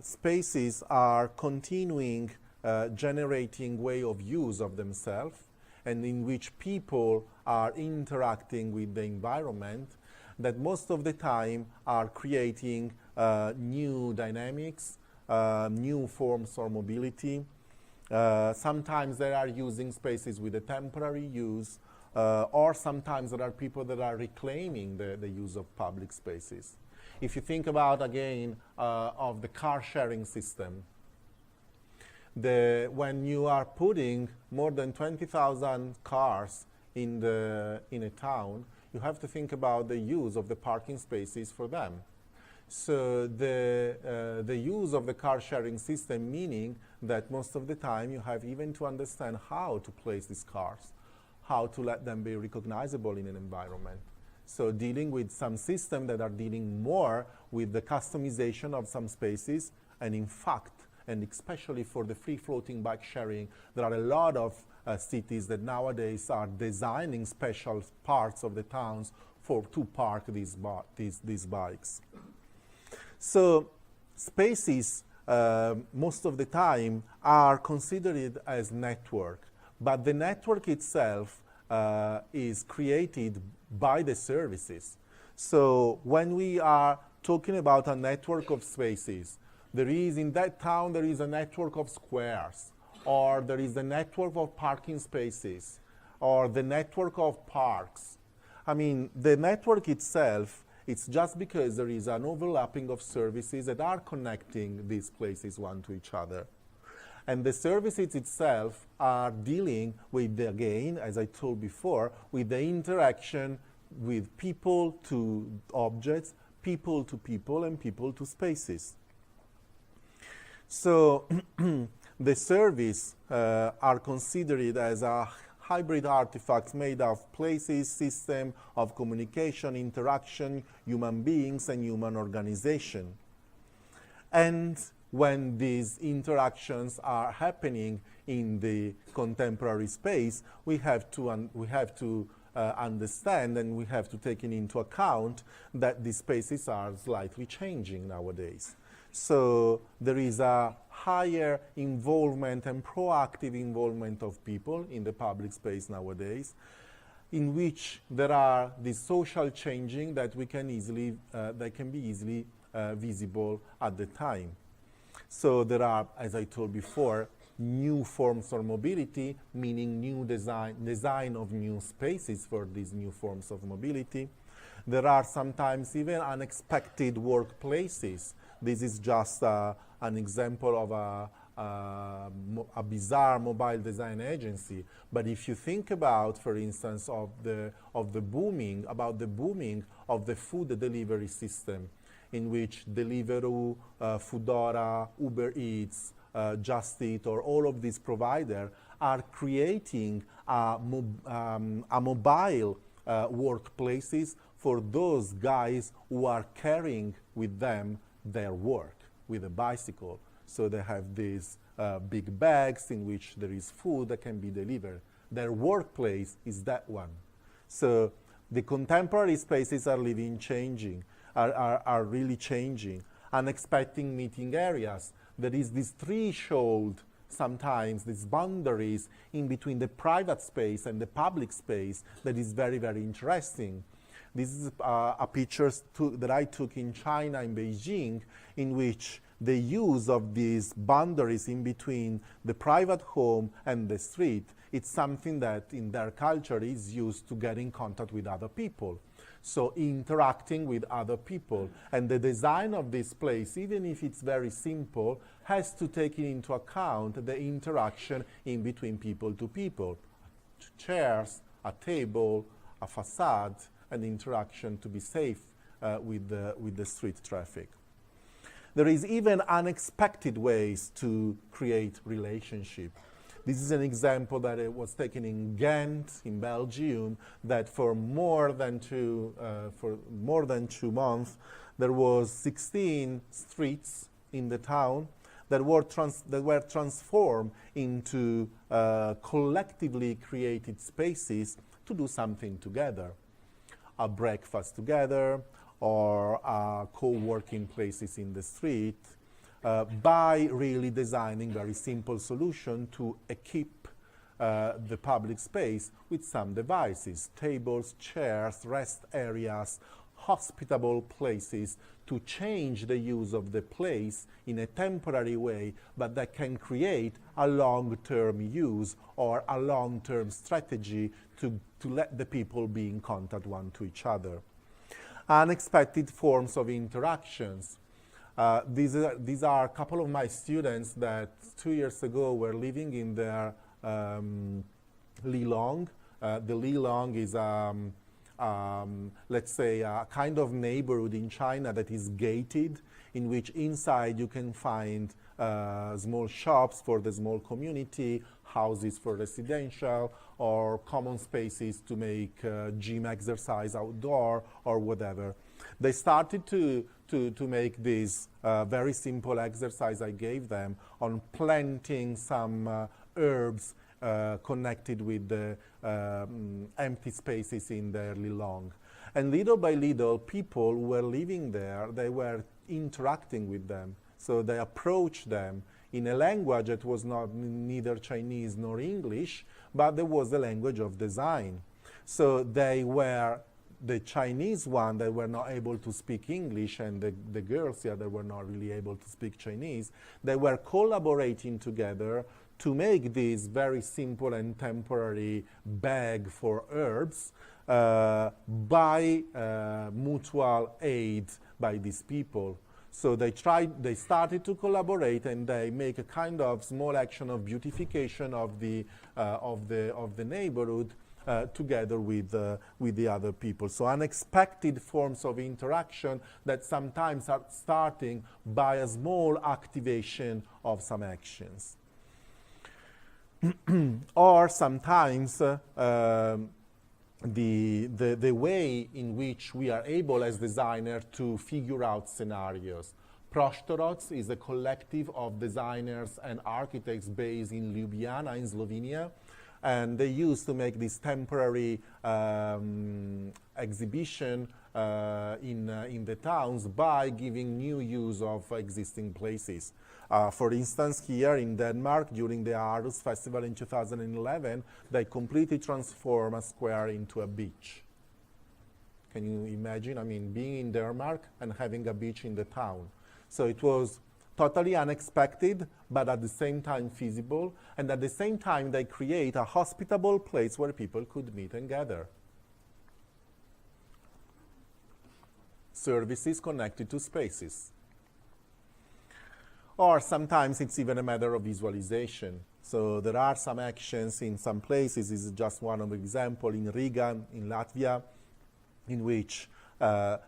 spaces are continuing generating way of use of themselves, and in which people are interacting with the environment, that most of the time are creating new dynamics, new forms of mobility. Sometimes they are using spaces with a temporary use, or sometimes there are people that are reclaiming the use of public spaces. If you think about, again, of the car sharing system, when you are putting more than 20,000 cars in a town, you have to think about the use of the parking spaces for them. So the use of the car sharing system, meaning that most of the time you have even to understand how to place these cars, how to let them be recognizable in an environment. So dealing with some systems that are dealing more with the customization of some spaces, and in fact, and especially for the free-floating bike sharing, there are a lot of cities that nowadays are designing special parts of the towns to park these bikes. So spaces, most of the time, are considered as network, but the network itself is created by the services. So when we are talking about a network of spaces, in that town there is a network of squares, or there is a network of parking spaces, or the network of parks. I mean, the network itself, it's just because there is an overlapping of services that are connecting these places one to each other. And the services itself are dealing with, again, as I told before, with the interaction with people to objects, people to people, and people to spaces. So the service are considered as a hybrid artifacts made of places, system of communication, interaction, human beings, and human organization. And when these interactions are happening in the contemporary space, we have to understand and we have to take into account that these spaces are slightly changing nowadays. So there is a higher involvement and proactive involvement of people in the public space nowadays, in which there are these social changing that we can easily, that can be easily visible at the time. So there are, as I told before, new forms of mobility, meaning new design of new spaces for these new forms of mobility. There are sometimes even unexpected workplaces. This is just an example of a bizarre mobile design agency. But if you think about, for instance, of the booming of the food delivery system, in which Deliveroo, Foodora, Uber Eats, Just Eat, or all of these providers are creating mobile workplaces for those guys who are carrying with them their work with a bicycle. So they have these big bags in which there is food that can be delivered. Their workplace is that one. So the contemporary spaces are really changing. Unexpected meeting areas. There is this threshold, sometimes these boundaries in between the private space and the public space that is very, very interesting. This is a picture that I took in China, in Beijing, in which the use of these boundaries in between the private home and the street, it's something that in their culture is used to get in contact with other people. So interacting with other people. And the design of this place, even if it's very simple, has to take into account the interaction in between people to people. Chairs, a table, a facade, and interaction to be safe with the street traffic. There is even unexpected ways to create relationship. This is an example that it was taken in Ghent, in Belgium, that for more than 2 months, there was 16 streets in the town that were transformed into collectively created spaces to do something together. A breakfast together, or co-working places in the street, by really designing very simple solution to equip the public space with some devices, tables, chairs, rest areas, hospitable places, to change the use of the place in a temporary way, but that can create a long-term use or a long-term strategy to let the people be in contact one to each other. Unexpected forms of interactions. These are a couple of my students that 2 years ago were living in their Lilong. The Lilong is, let's say, a kind of neighborhood in China that is gated, in which inside you can find small shops for the small community, houses for residential, or common spaces to make gym exercise outdoor or whatever. They started to make this very simple exercise I gave them on planting some herbs connected with the empty spaces in their Lilong. And little by little, people who were living there, they were interacting with them. So they approached them in a language that was neither Chinese nor English, but there was the language of design. So they were the Chinese one that were not able to speak English, and the girls here that were not really able to speak Chinese. They were collaborating together to make this very simple and temporary bag for herbs by mutual aid by these people. So they started to collaborate, and they make a kind of small action of beautification of the neighborhood together with the other people. So unexpected forms of interaction that sometimes are starting by a small activation of some actions. Or sometimes the way in which we are able as designers to figure out scenarios. Prostorods is a collective of designers and architects based in Ljubljana in Slovenia, and they used to make this temporary exhibition in the towns by giving new use of existing places. For instance, here in Denmark, during the Aarhus Festival in 2011, they completely transformed a square into a beach. Can you imagine? I mean, being in Denmark and having a beach in the town. So it was totally unexpected, but at the same time feasible, and at the same time they create a hospitable place where people could meet and gather. Services connected to spaces. Or sometimes it's even a matter of visualization. So there are some actions in some places, this is just one of the examples, in Riga, in Latvia, in which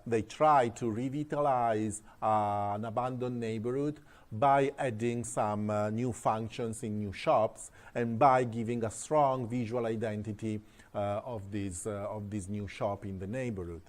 they try to revitalize an abandoned neighborhood by adding some new functions in new shops and by giving a strong visual identity of this new shop in the neighborhood.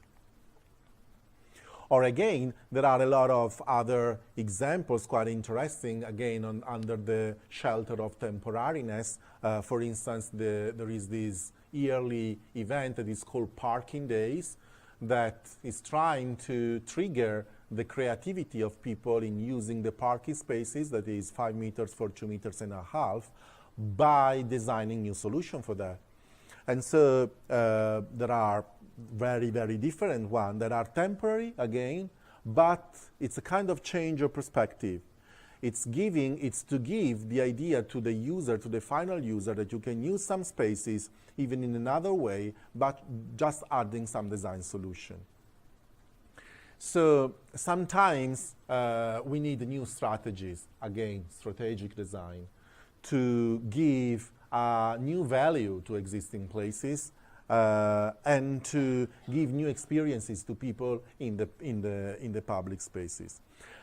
Or again, there are a lot of other examples quite interesting, again, under the shelter of temporariness. For instance, there is this yearly event that is called Parking Days that is trying to trigger the creativity of people in using the parking spaces, that is 5 meters for 2.5 meters, by designing new solutions for that. And so there are very, very different ones that are temporary, again, but it's a kind of change of perspective. It's to give the idea to the user, to the final user, that you can use some spaces even in another way, but just adding some design solution. So sometimes we need new strategies, again, strategic design, to give new value to existing places, and to give new experiences to people in the public spaces.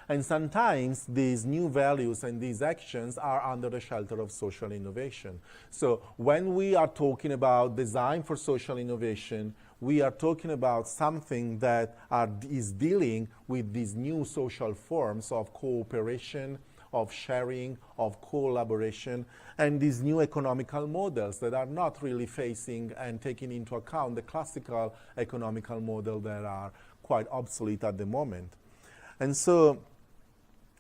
And sometimes these new values and these actions are under the shelter of social innovation. So when we are talking about design for social innovation, we are talking about something that is dealing with these new social forms of cooperation, of sharing, of collaboration, and these new economical models that are not really facing and taking into account the classical economical model that are quite obsolete at the moment. And so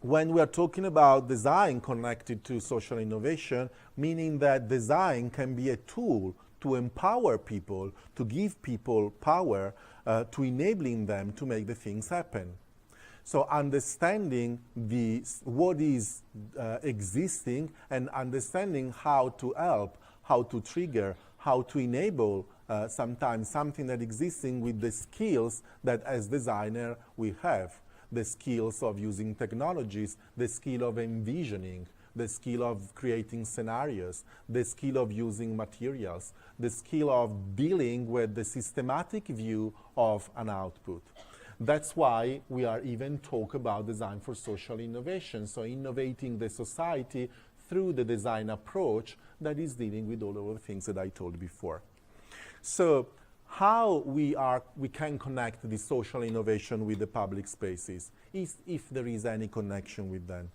when we are talking about design connected to social innovation, meaning that design can be a tool to empower people, to give people power, to enabling them to make the things happen. So understanding what is existing and understanding how to help, how to trigger, how to enable sometimes something that existing with the skills that as designer we have. The skills of using technologies, the skill of envisioning, the skill of creating scenarios, the skill of using materials, the skill of dealing with the systematic view of an output. That's why we are even talk about design for social innovation, so innovating the society through the design approach that is dealing with all of the things that I told before. So how we can connect the social innovation with the public spaces, if there is any connection with them.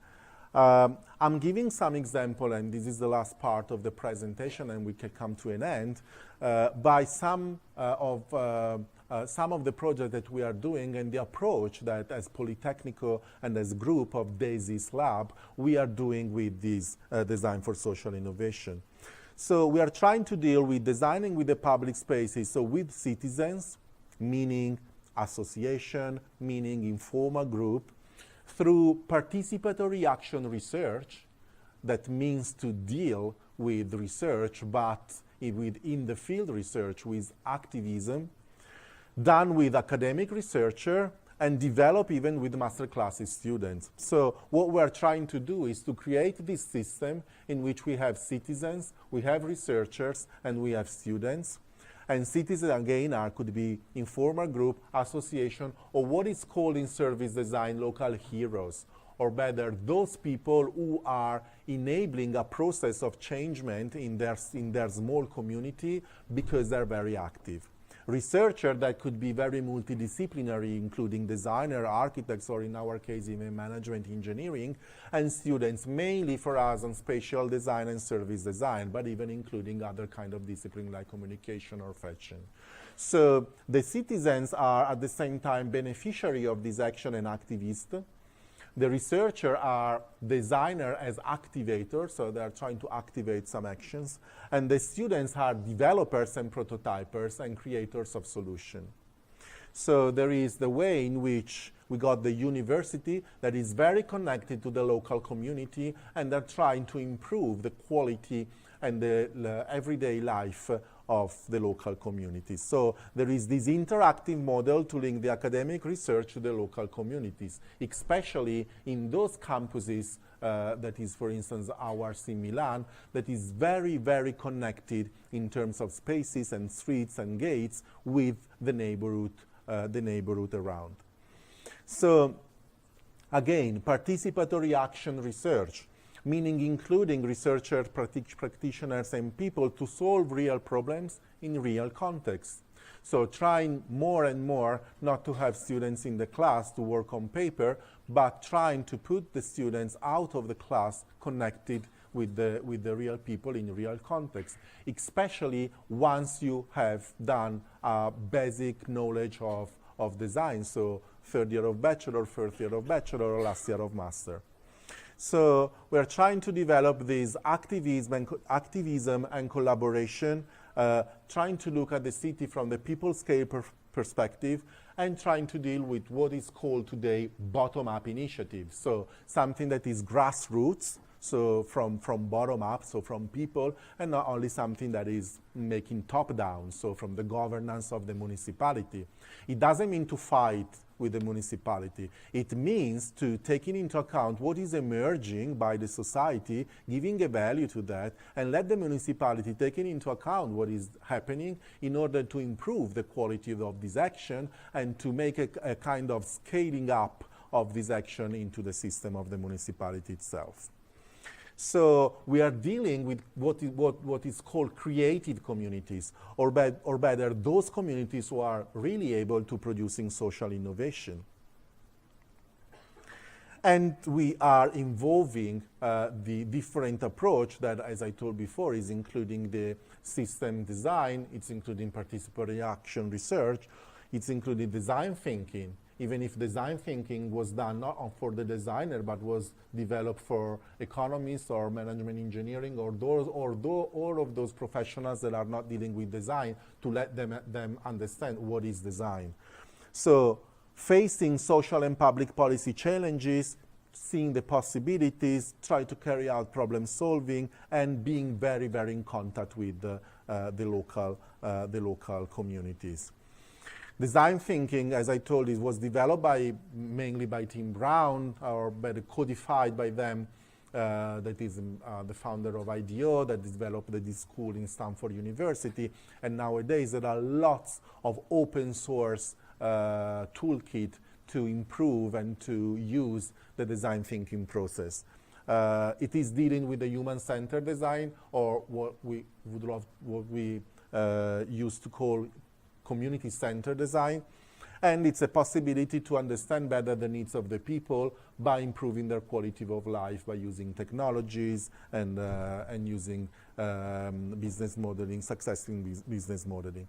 I'm giving some example, and this is the last part of the presentation, and we can come to an end, by some of the projects that we are doing and the approach that as Politecnico and as group of DAISY's lab, we are doing with this design for social innovation. So we are trying to deal with designing with the public spaces, so with citizens, meaning association, meaning informal group, through participatory action research, that means to deal with research, but within the field research with activism, done with academic researcher, and develop even with masterclasses students. So what we're trying to do is to create this system in which we have citizens, we have researchers, and we have students. And citizens, again, could be informal group, association, or what is called in service design local heroes, or better, those people who are enabling a process of changement in their small community because they're very active. Researchers that could be very multidisciplinary, including designer, architects, or in our case even management engineering, and students mainly for us on spatial design and service design, but even including other kind of discipline like communication or fashion. So the citizens are at the same time beneficiary of this action and activists. The researchers are designers as activators, so they are trying to activate some actions. And the students are developers and prototypers and creators of solutions. So there is the way in which we got the university that is very connected to the local community, and they're trying to improve the quality and the everyday life of the local communities. So there is this interactive model to link the academic research to the local communities, especially in those campuses that is, for instance, ours in Milan, that is very, very connected in terms of spaces and streets and gates with the neighborhood around. So again, participatory action research, meaning including researchers, practitioners, and people to solve real problems in real context. So trying more and more not to have students in the class to work on paper, but trying to put the students out of the class connected with the real people in real context, especially once you have done a basic knowledge of design, so third year of bachelor, first year of bachelor, or last year of master. So we're trying to develop this activism and collaboration, trying to look at the city from the people scale perspective, and trying to deal with what is called today bottom-up initiatives. So something that is grassroots, so from bottom up, so from people, and not only something that is making top-down, so from the governance of the municipality. It doesn't mean to fight with the municipality. It means to taking into account what is emerging by the society, giving a value to that, and let the municipality taking into account what is happening in order to improve the quality of this action and to make a kind of scaling up of this action into the system of the municipality itself. So we are dealing with what is called creative communities, or better, those communities who are really able to producing social innovation. And we are involving the different approach that, as I told before, is including the system design, it's including participatory action research, it's including design thinking, even if design thinking was done not for the designer, but was developed for economists or management engineering or all of those professionals that are not dealing with design, to let them understand what is design. So facing social and public policy challenges, seeing the possibilities, try to carry out problem solving, and being very, very in contact with the local communities. Design thinking, as I told you, was developed mainly by Tim Brown, or better codified by them, that is the founder of IDEO, that developed this school in Stanford University. And nowadays there are lots of open source toolkit to improve and to use the design thinking process. It is dealing with the human-centered design, or what we used to call community-centered design, and it's a possibility to understand better the needs of the people by improving their quality of life by using technologies and using business modeling, success in business modeling.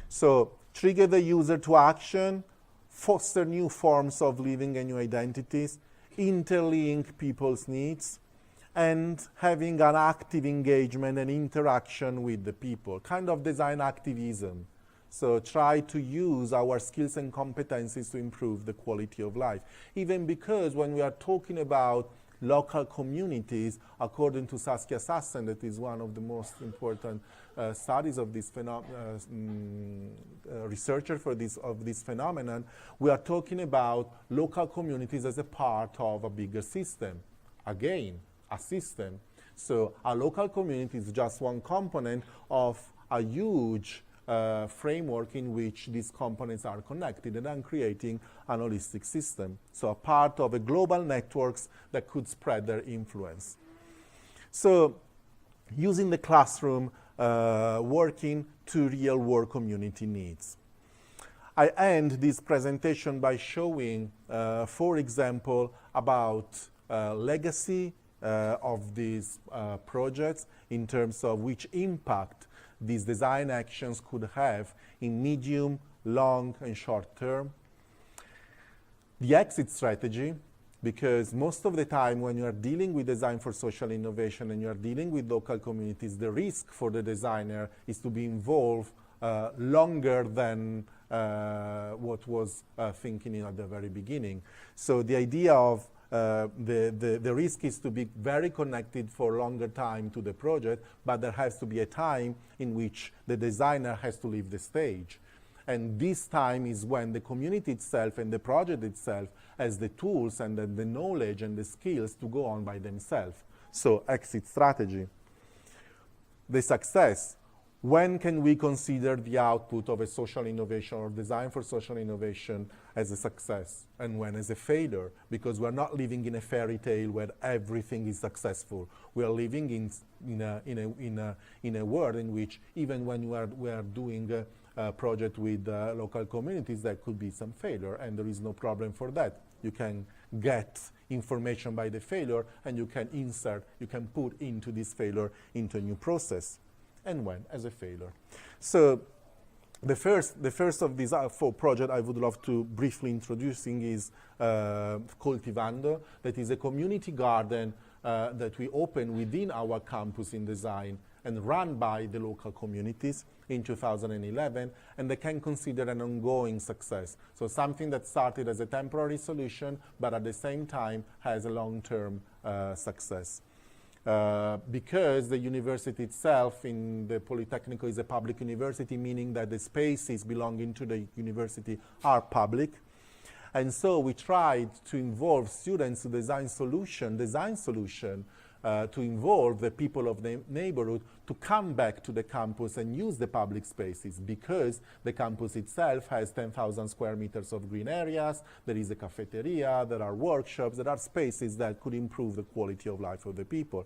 So trigger the user to action, foster new forms of living and new identities, interlink people's needs, and having an active engagement and interaction with the people, kind of design activism. So try to use our skills and competencies to improve the quality of life. Even because when we are talking about local communities, according to Saskia Sassen, that is one of the most important studies of this researcher of this phenomenon, we are talking about local communities as a part of a bigger system. Again, a system. So a local community is just one component of a huge framework in which these components are connected and then creating an holistic system. So a part of a global networks that could spread their influence. So using the classroom, working to real world community needs. I end this presentation by showing, for example, about legacy of these projects in terms of which impact these design actions could have in medium, long, and short term. The exit strategy, because most of the time when you are dealing with design for social innovation and you are dealing with local communities, the risk for the designer is to be involved longer than what was thinking at the very beginning. So the idea of the risk is to be very connected for a longer time to the project, but there has to be a time in which the designer has to leave the stage. And this time is when the community itself and the project itself has the tools and the knowledge and the skills to go on by themselves. So exit strategy. The success. When can we consider the output of a social innovation or design for social innovation as a success, and when as a failure? Because we're not living in a fairy tale where everything is successful. We are living in a world in which even when we are doing a project with local communities, there could be some failure, and there is no problem for that. You can get information by the failure, and you can insert, you can put into this failure into a new process. And when as a failure. So the first of these 4 projects I would love to briefly introducing is Coltivando, that is a community garden that we open within our campus in design and run by the local communities in 2011, and they can consider an ongoing success. So something that started as a temporary solution, but at the same time has a long-term success. Because the university itself in the Polytechnico is a public university, meaning that the spaces belonging to the university are public. And so we tried to involve students to design solution, to involve the people of the neighborhood to come back to the campus and use the public spaces, because the campus itself has 10,000 square meters of green areas, there is a cafeteria, there are workshops, there are spaces that could improve the quality of life of the people.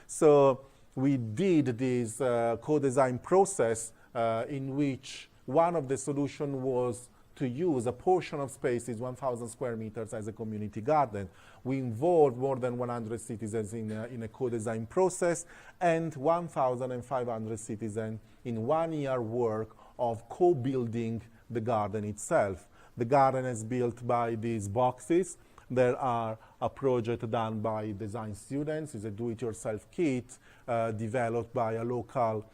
So we did this co-design process in which one of the solutions was to use a portion of spaces, 1,000 square meters, as a community garden. We involved more than 100 citizens in a co-design process, and 1,500 citizens in 1 year work of co-building the garden itself. The garden is built by these boxes. There are a project done by design students. It's a do-it-yourself kit developed by a local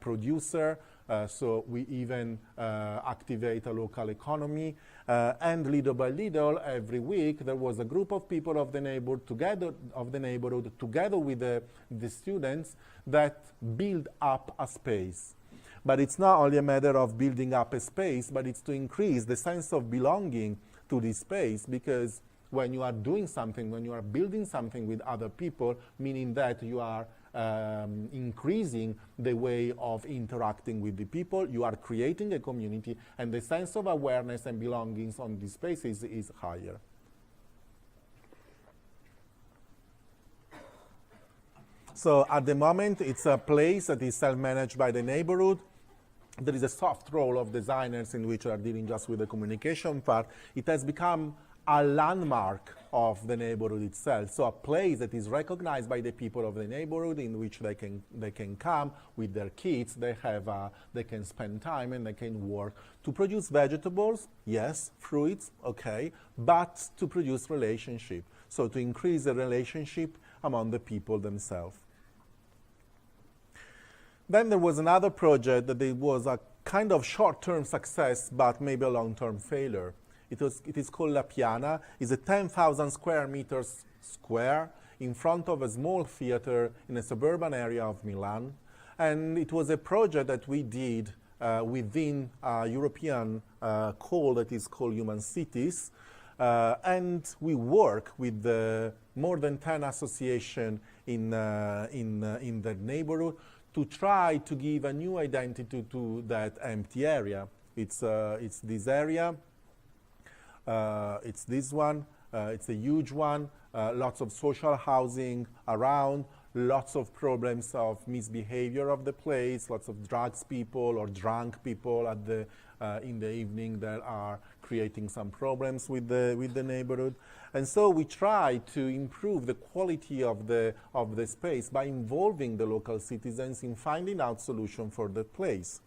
producer. So we even activate a local economy. And little by little, every week, there was a group of people of the neighborhood together with the students that build up a space. But it's not only a matter of building up a space, but it's to increase the sense of belonging to this space, because when you are doing something, when you are building something with other people, meaning that you are increasing the way of interacting with the people, you are creating a community, and the sense of awareness and belongings on these spaces is higher. So at the moment, it's a place that is self-managed by the neighborhood. There is a soft role of designers in which are dealing just with the communication part. It has become a landmark of the neighborhood itself. So a place that is recognized by the people of the neighborhood, in which they can come with their kids, they can spend time and they can work to produce vegetables, yes, fruits, okay, but to produce relationship. So to increase the relationship among the people themselves. Then there was another project that it was a kind of short-term success, but maybe a long-term failure. It is called La Piana. It's a 10,000 square meters square in front of a small theater in a suburban area of Milan. And it was a project that we did within a European call that is called Human Cities. And we work with more than 10 associations in the neighborhood to try to give a new identity to that empty area. It's this area, it's this one, it's a huge one, lots of social housing around, lots of problems of misbehavior of the place, lots of drugs people or drunk people at the, in the evening that are creating some problems with the neighborhood. And so we try to improve the quality of the space by involving the local citizens in finding out solution for the place.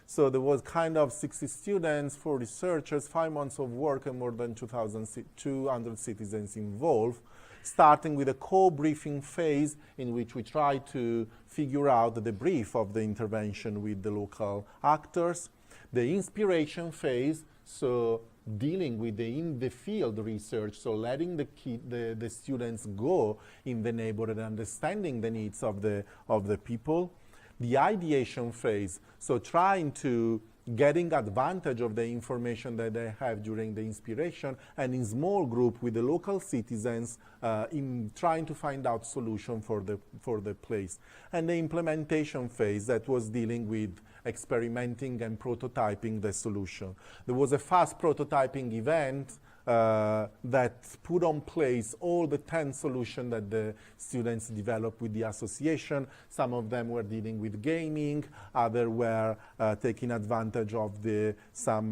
So there was kind of 60 students, 4 researchers, 5 months of work, and more than 200 citizens involved, starting with a co-briefing phase in which we try to figure out the brief of the intervention with the local actors. The inspiration phase, so dealing with the in-the-field research, so letting the students go in the neighborhood, understanding the needs of the people. The ideation phase, so trying to getting advantage of the information that they have during the inspiration, and in small group with the local citizens in trying to find out solution for the place. And the implementation phase that was dealing with experimenting and prototyping the solution. There was a fast prototyping event that put on place all the 10 solutions that the students developed with the association. Some of them were dealing with gaming, others were taking advantage of some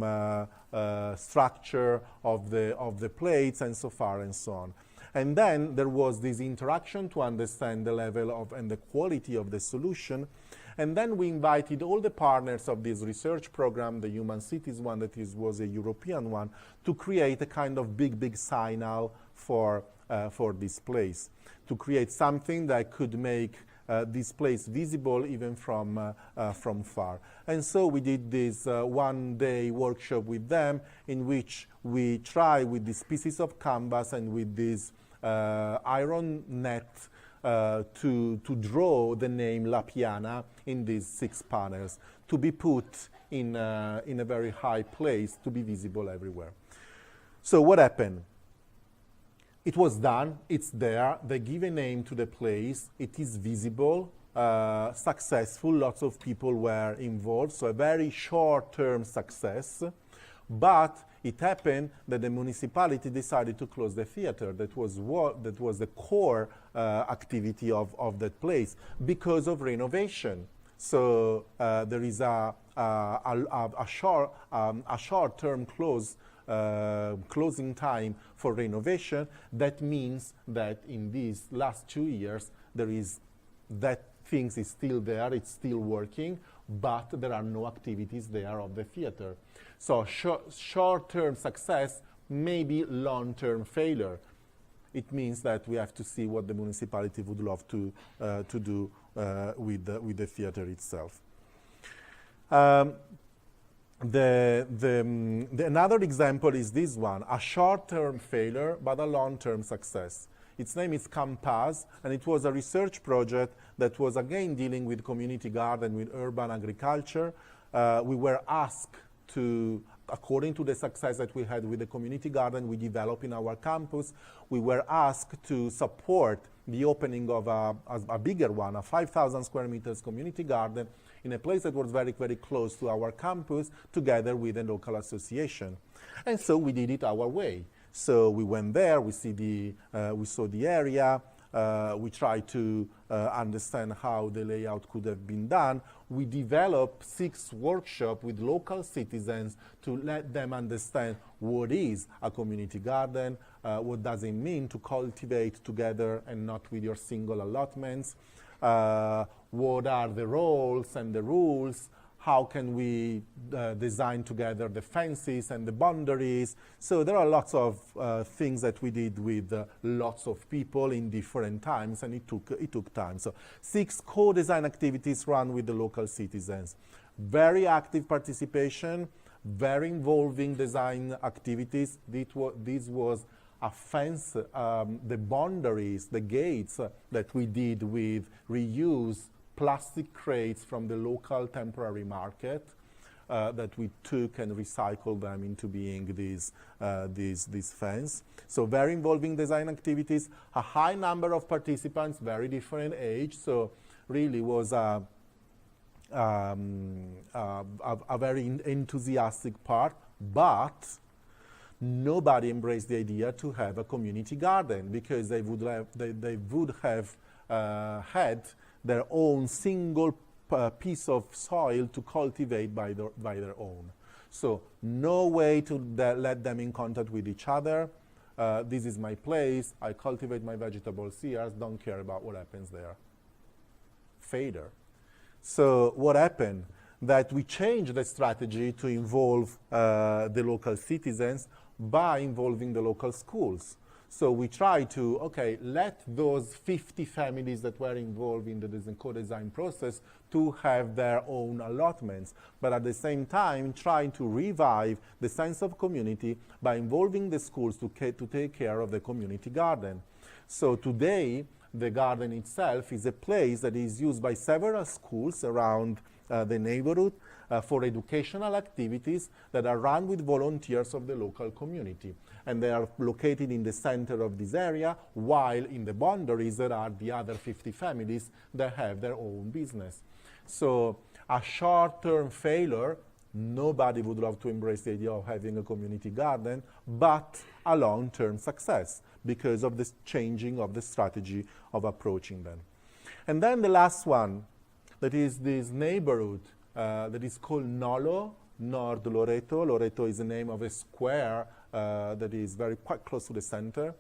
structure of the plates, and so far and so on. And then there was this interaction to understand the level of and the quality of the solution. And then we invited all the partners of this research program, the Human Cities one that was a European one, to create a kind of big signal for this place, to create something that could make this place visible even from far. And so we did this one-day workshop with them in which we try with these pieces of canvas and with this iron net to draw the name La Piana in these 6 panels, to be put in a very high place, to be visible everywhere. So what happened? It was done, it's there, they give a name to the place, it is visible, successful, lots of people were involved, so a very short-term success. But it happened that the municipality decided to close the theater. That was the core activity of that place because of renovation. So there is a short-term closing time for renovation. That means that in these last 2 years, that things is still there, it's still working, but there are no activities there of the theater. So short-term success may be long-term failure. It means that we have to see what the municipality would love to do with the theater itself. Another example is this one, a short-term failure but a long-term success. Its name is Campaz, and it was a research project that was again dealing with community garden, with urban agriculture. We were asked to, according to the success that we had with the community garden we developed in our campus, we were asked to support the opening of a bigger one, a 5,000 square meters community garden in a place that was very, very close to our campus, together with a local association. And so we did it our way. So we went there, we saw the area, we tried to understand how the layout could have been done. We developed 6 workshops with local citizens to let them understand what is a community garden, what does it mean to cultivate together and not with your single allotments, what are the roles and the rules, how can we design together the fences and the boundaries. So there are lots of things that we did with lots of people in different times, and it took time. So 6 co-design activities run with the local citizens. Very active participation, very involving design activities. This was a fence, the boundaries, the gates that we did with reuse plastic crates from the local temporary market that we took and recycled them into being this fence. So very involving design activities, a high number of participants, very different age. So really was a a very enthusiastic part, but nobody embraced the idea to have a community garden because they would have had their own single piece of soil to cultivate by their own. So no way to let them in contact with each other. This is my place. I cultivate my vegetables here. Don't care about what happens there. Failure. So what happened? That we changed the strategy to involve the local citizens by involving the local schools. So we try to, okay, let those 50 families that were involved in the co-design process to have their own allotments, but at the same time trying to revive the sense of community by involving the schools to take care of the community garden. So today, the garden itself is a place that is used by several schools around the neighborhood for educational activities that are run with volunteers of the local community. And they are located in the center of this area, while in the boundaries there are the other 50 families that have their own business. So a short-term failure, nobody would love to embrace the idea of having a community garden, but a long-term success because of this changing of the strategy of approaching them. And then the last one, that is this neighborhood that is called Nolo, Nord Loreto. Loreto is the name of a square that is quite close to the center.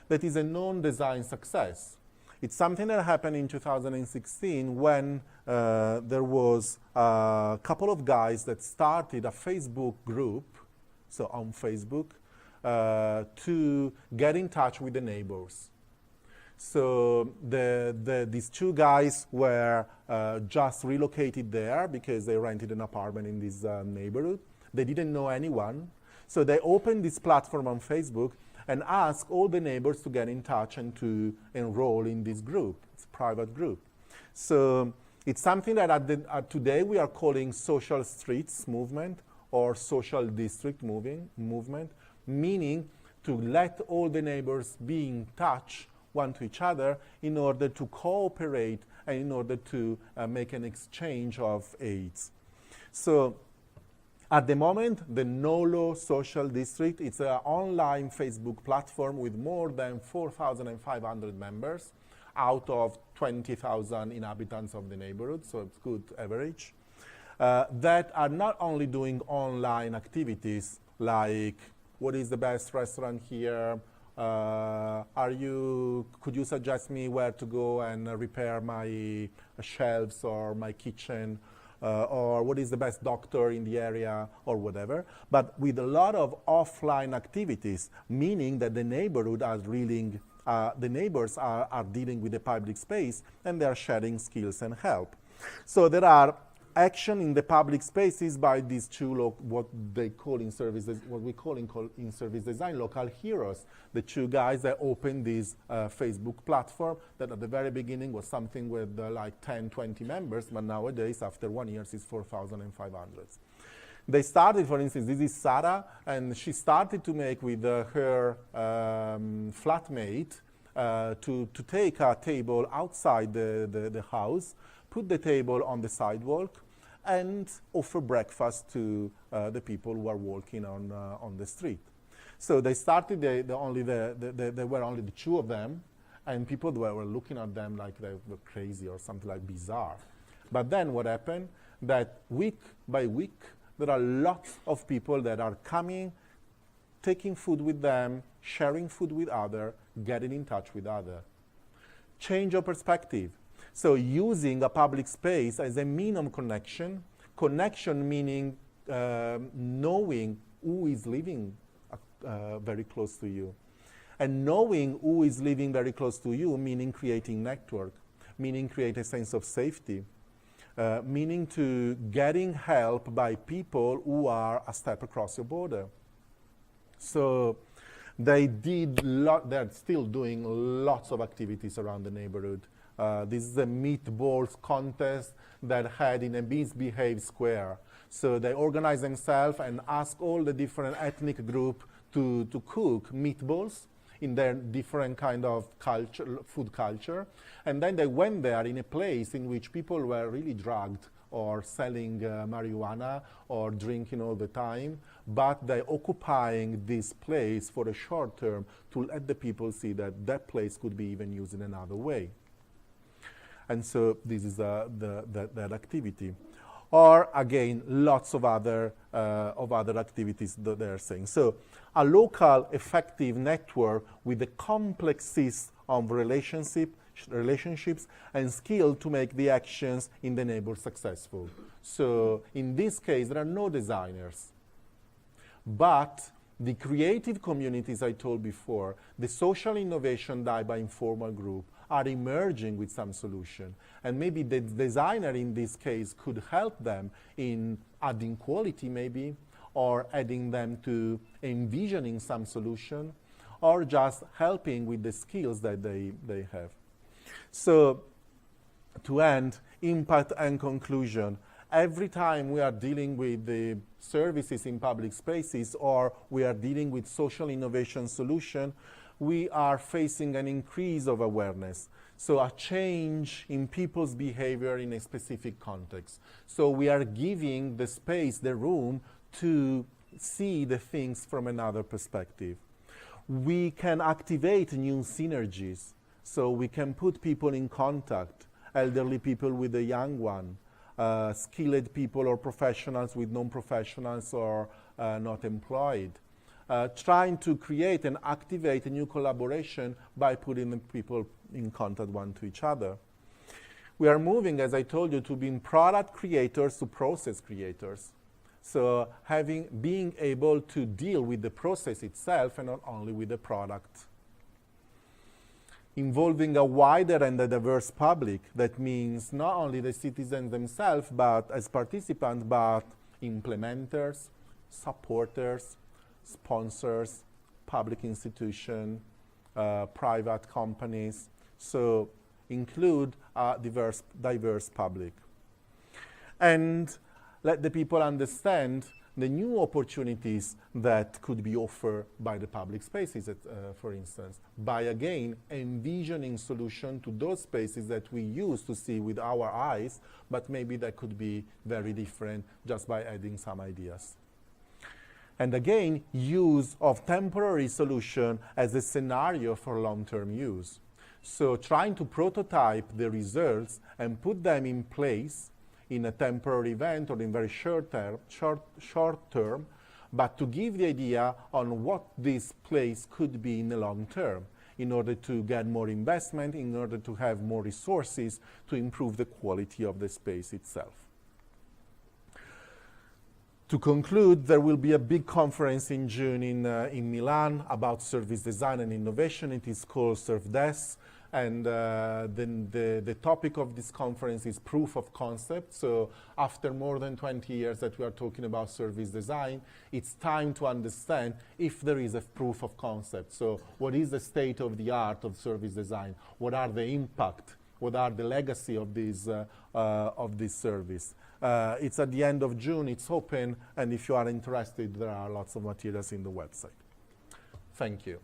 That is a non-design success. It's something that happened in 2016 when there was a couple of guys that started a Facebook group, so on Facebook, to get in touch with the neighbors. So these two guys were just relocated there because they rented an apartment in this neighborhood. They didn't know anyone. So they opened this platform on Facebook and asked all the neighbors to get in touch and to enroll in this group. It's a private group. So it's something that today we are calling social streets movement or social district movement, meaning to let all the neighbors be in touch one to each other in order to cooperate and in order to make an exchange of aids. So at the moment, the Nolo Social District, it's an online Facebook platform with more than 4,500 members out of 20,000 inhabitants of the neighborhood, so it's good average, that are not only doing online activities like what is the best restaurant here, could you suggest me where to go and repair my shelves or my kitchen, or what is the best doctor in the area or whatever, but with a lot of offline activities, meaning that the neighborhood are dealing, the neighbors are dealing with the public space and they are sharing skills and help. So there are action in the public spaces by these two, what we call in service design, local heroes. The two guys that opened this Facebook platform that at the very beginning was something with like 10, 20 members, but nowadays, after 1 year, it's 4,500. They started, for instance, this is Sarah, and she started to make with her flatmate to take a table outside the house, put the table on the sidewalk, and offer breakfast to the people who are walking on the street. So they started, there were only the two of them, and people were looking at them like they were crazy or something like bizarre. But then what happened, that week by week, there are lots of people that are coming, taking food with them, sharing food with others, getting in touch with others. Change of perspective. So using a public space as a mean of connection meaning knowing who is living very close to you. And knowing who is living very close to you, meaning creating network, meaning create a sense of safety, meaning to getting help by people who are a step across your border. So they're still doing lots of activities around the neighborhood. This is a meatballs contest that had in a misbehaved square. So they organize themselves and ask all the different ethnic groups to cook meatballs in their different kind of culture, food culture. And then they went there in a place in which people were really drugged or selling marijuana or drinking all the time, but they're occupying this place for a short term to let the people see that that place could be even used in another way. And so this is that activity. Or again, lots of other activities that they're saying. So a local effective network with a complex system of relationships and skill to make the actions in the neighbor successful. So in this case, there are no designers. But the creative communities I told before, the social innovation done by informal group, are emerging with some solution. And maybe the designer in this case could help them in adding quality maybe, or adding them to envisioning some solution, or just helping with the skills that they have. So to end, impact and conclusion. Every time we are dealing with the services in public spaces or we are dealing with social innovation solution, we are facing an increase of awareness. So a change in people's behavior in a specific context. So we are giving the space, the room, to see the things from another perspective. We can activate new synergies. So we can put people in contact, elderly people with the young one, skilled people or professionals with non-professionals or not employed. Trying to create and activate a new collaboration by putting the people in contact one to each other. We are moving, as I told you, to being product creators to process creators. So being able to deal with the process itself and not only with the product. Involving a wider and a diverse public. That means not only the citizens themselves, but as participants, but implementers, supporters, sponsors, public institutions, private companies. So include a diverse public. And let the people understand the new opportunities that could be offered by the public spaces, for instance, by again envisioning solution to those spaces that we used to see with our eyes, but maybe that could be very different just by adding some ideas. And again, use of temporary solution as a scenario for long-term use. So trying to prototype the results and put them in place in a temporary event or in very short term, but to give the idea on what this place could be in the long term in order to get more investment, in order to have more resources to improve the quality of the space itself. To conclude, there will be a big conference in June in Milan about service design and innovation. It is called ServDes. And then the topic of this conference is proof of concept. So after more than 20 years that we are talking about service design, it's time to understand if there is a proof of concept. So what is the state of the art of service design? What are the impact? What are the legacy of this service? It's at the end of June, it's open, and if you are interested, there are lots of materials in the website. Thank you.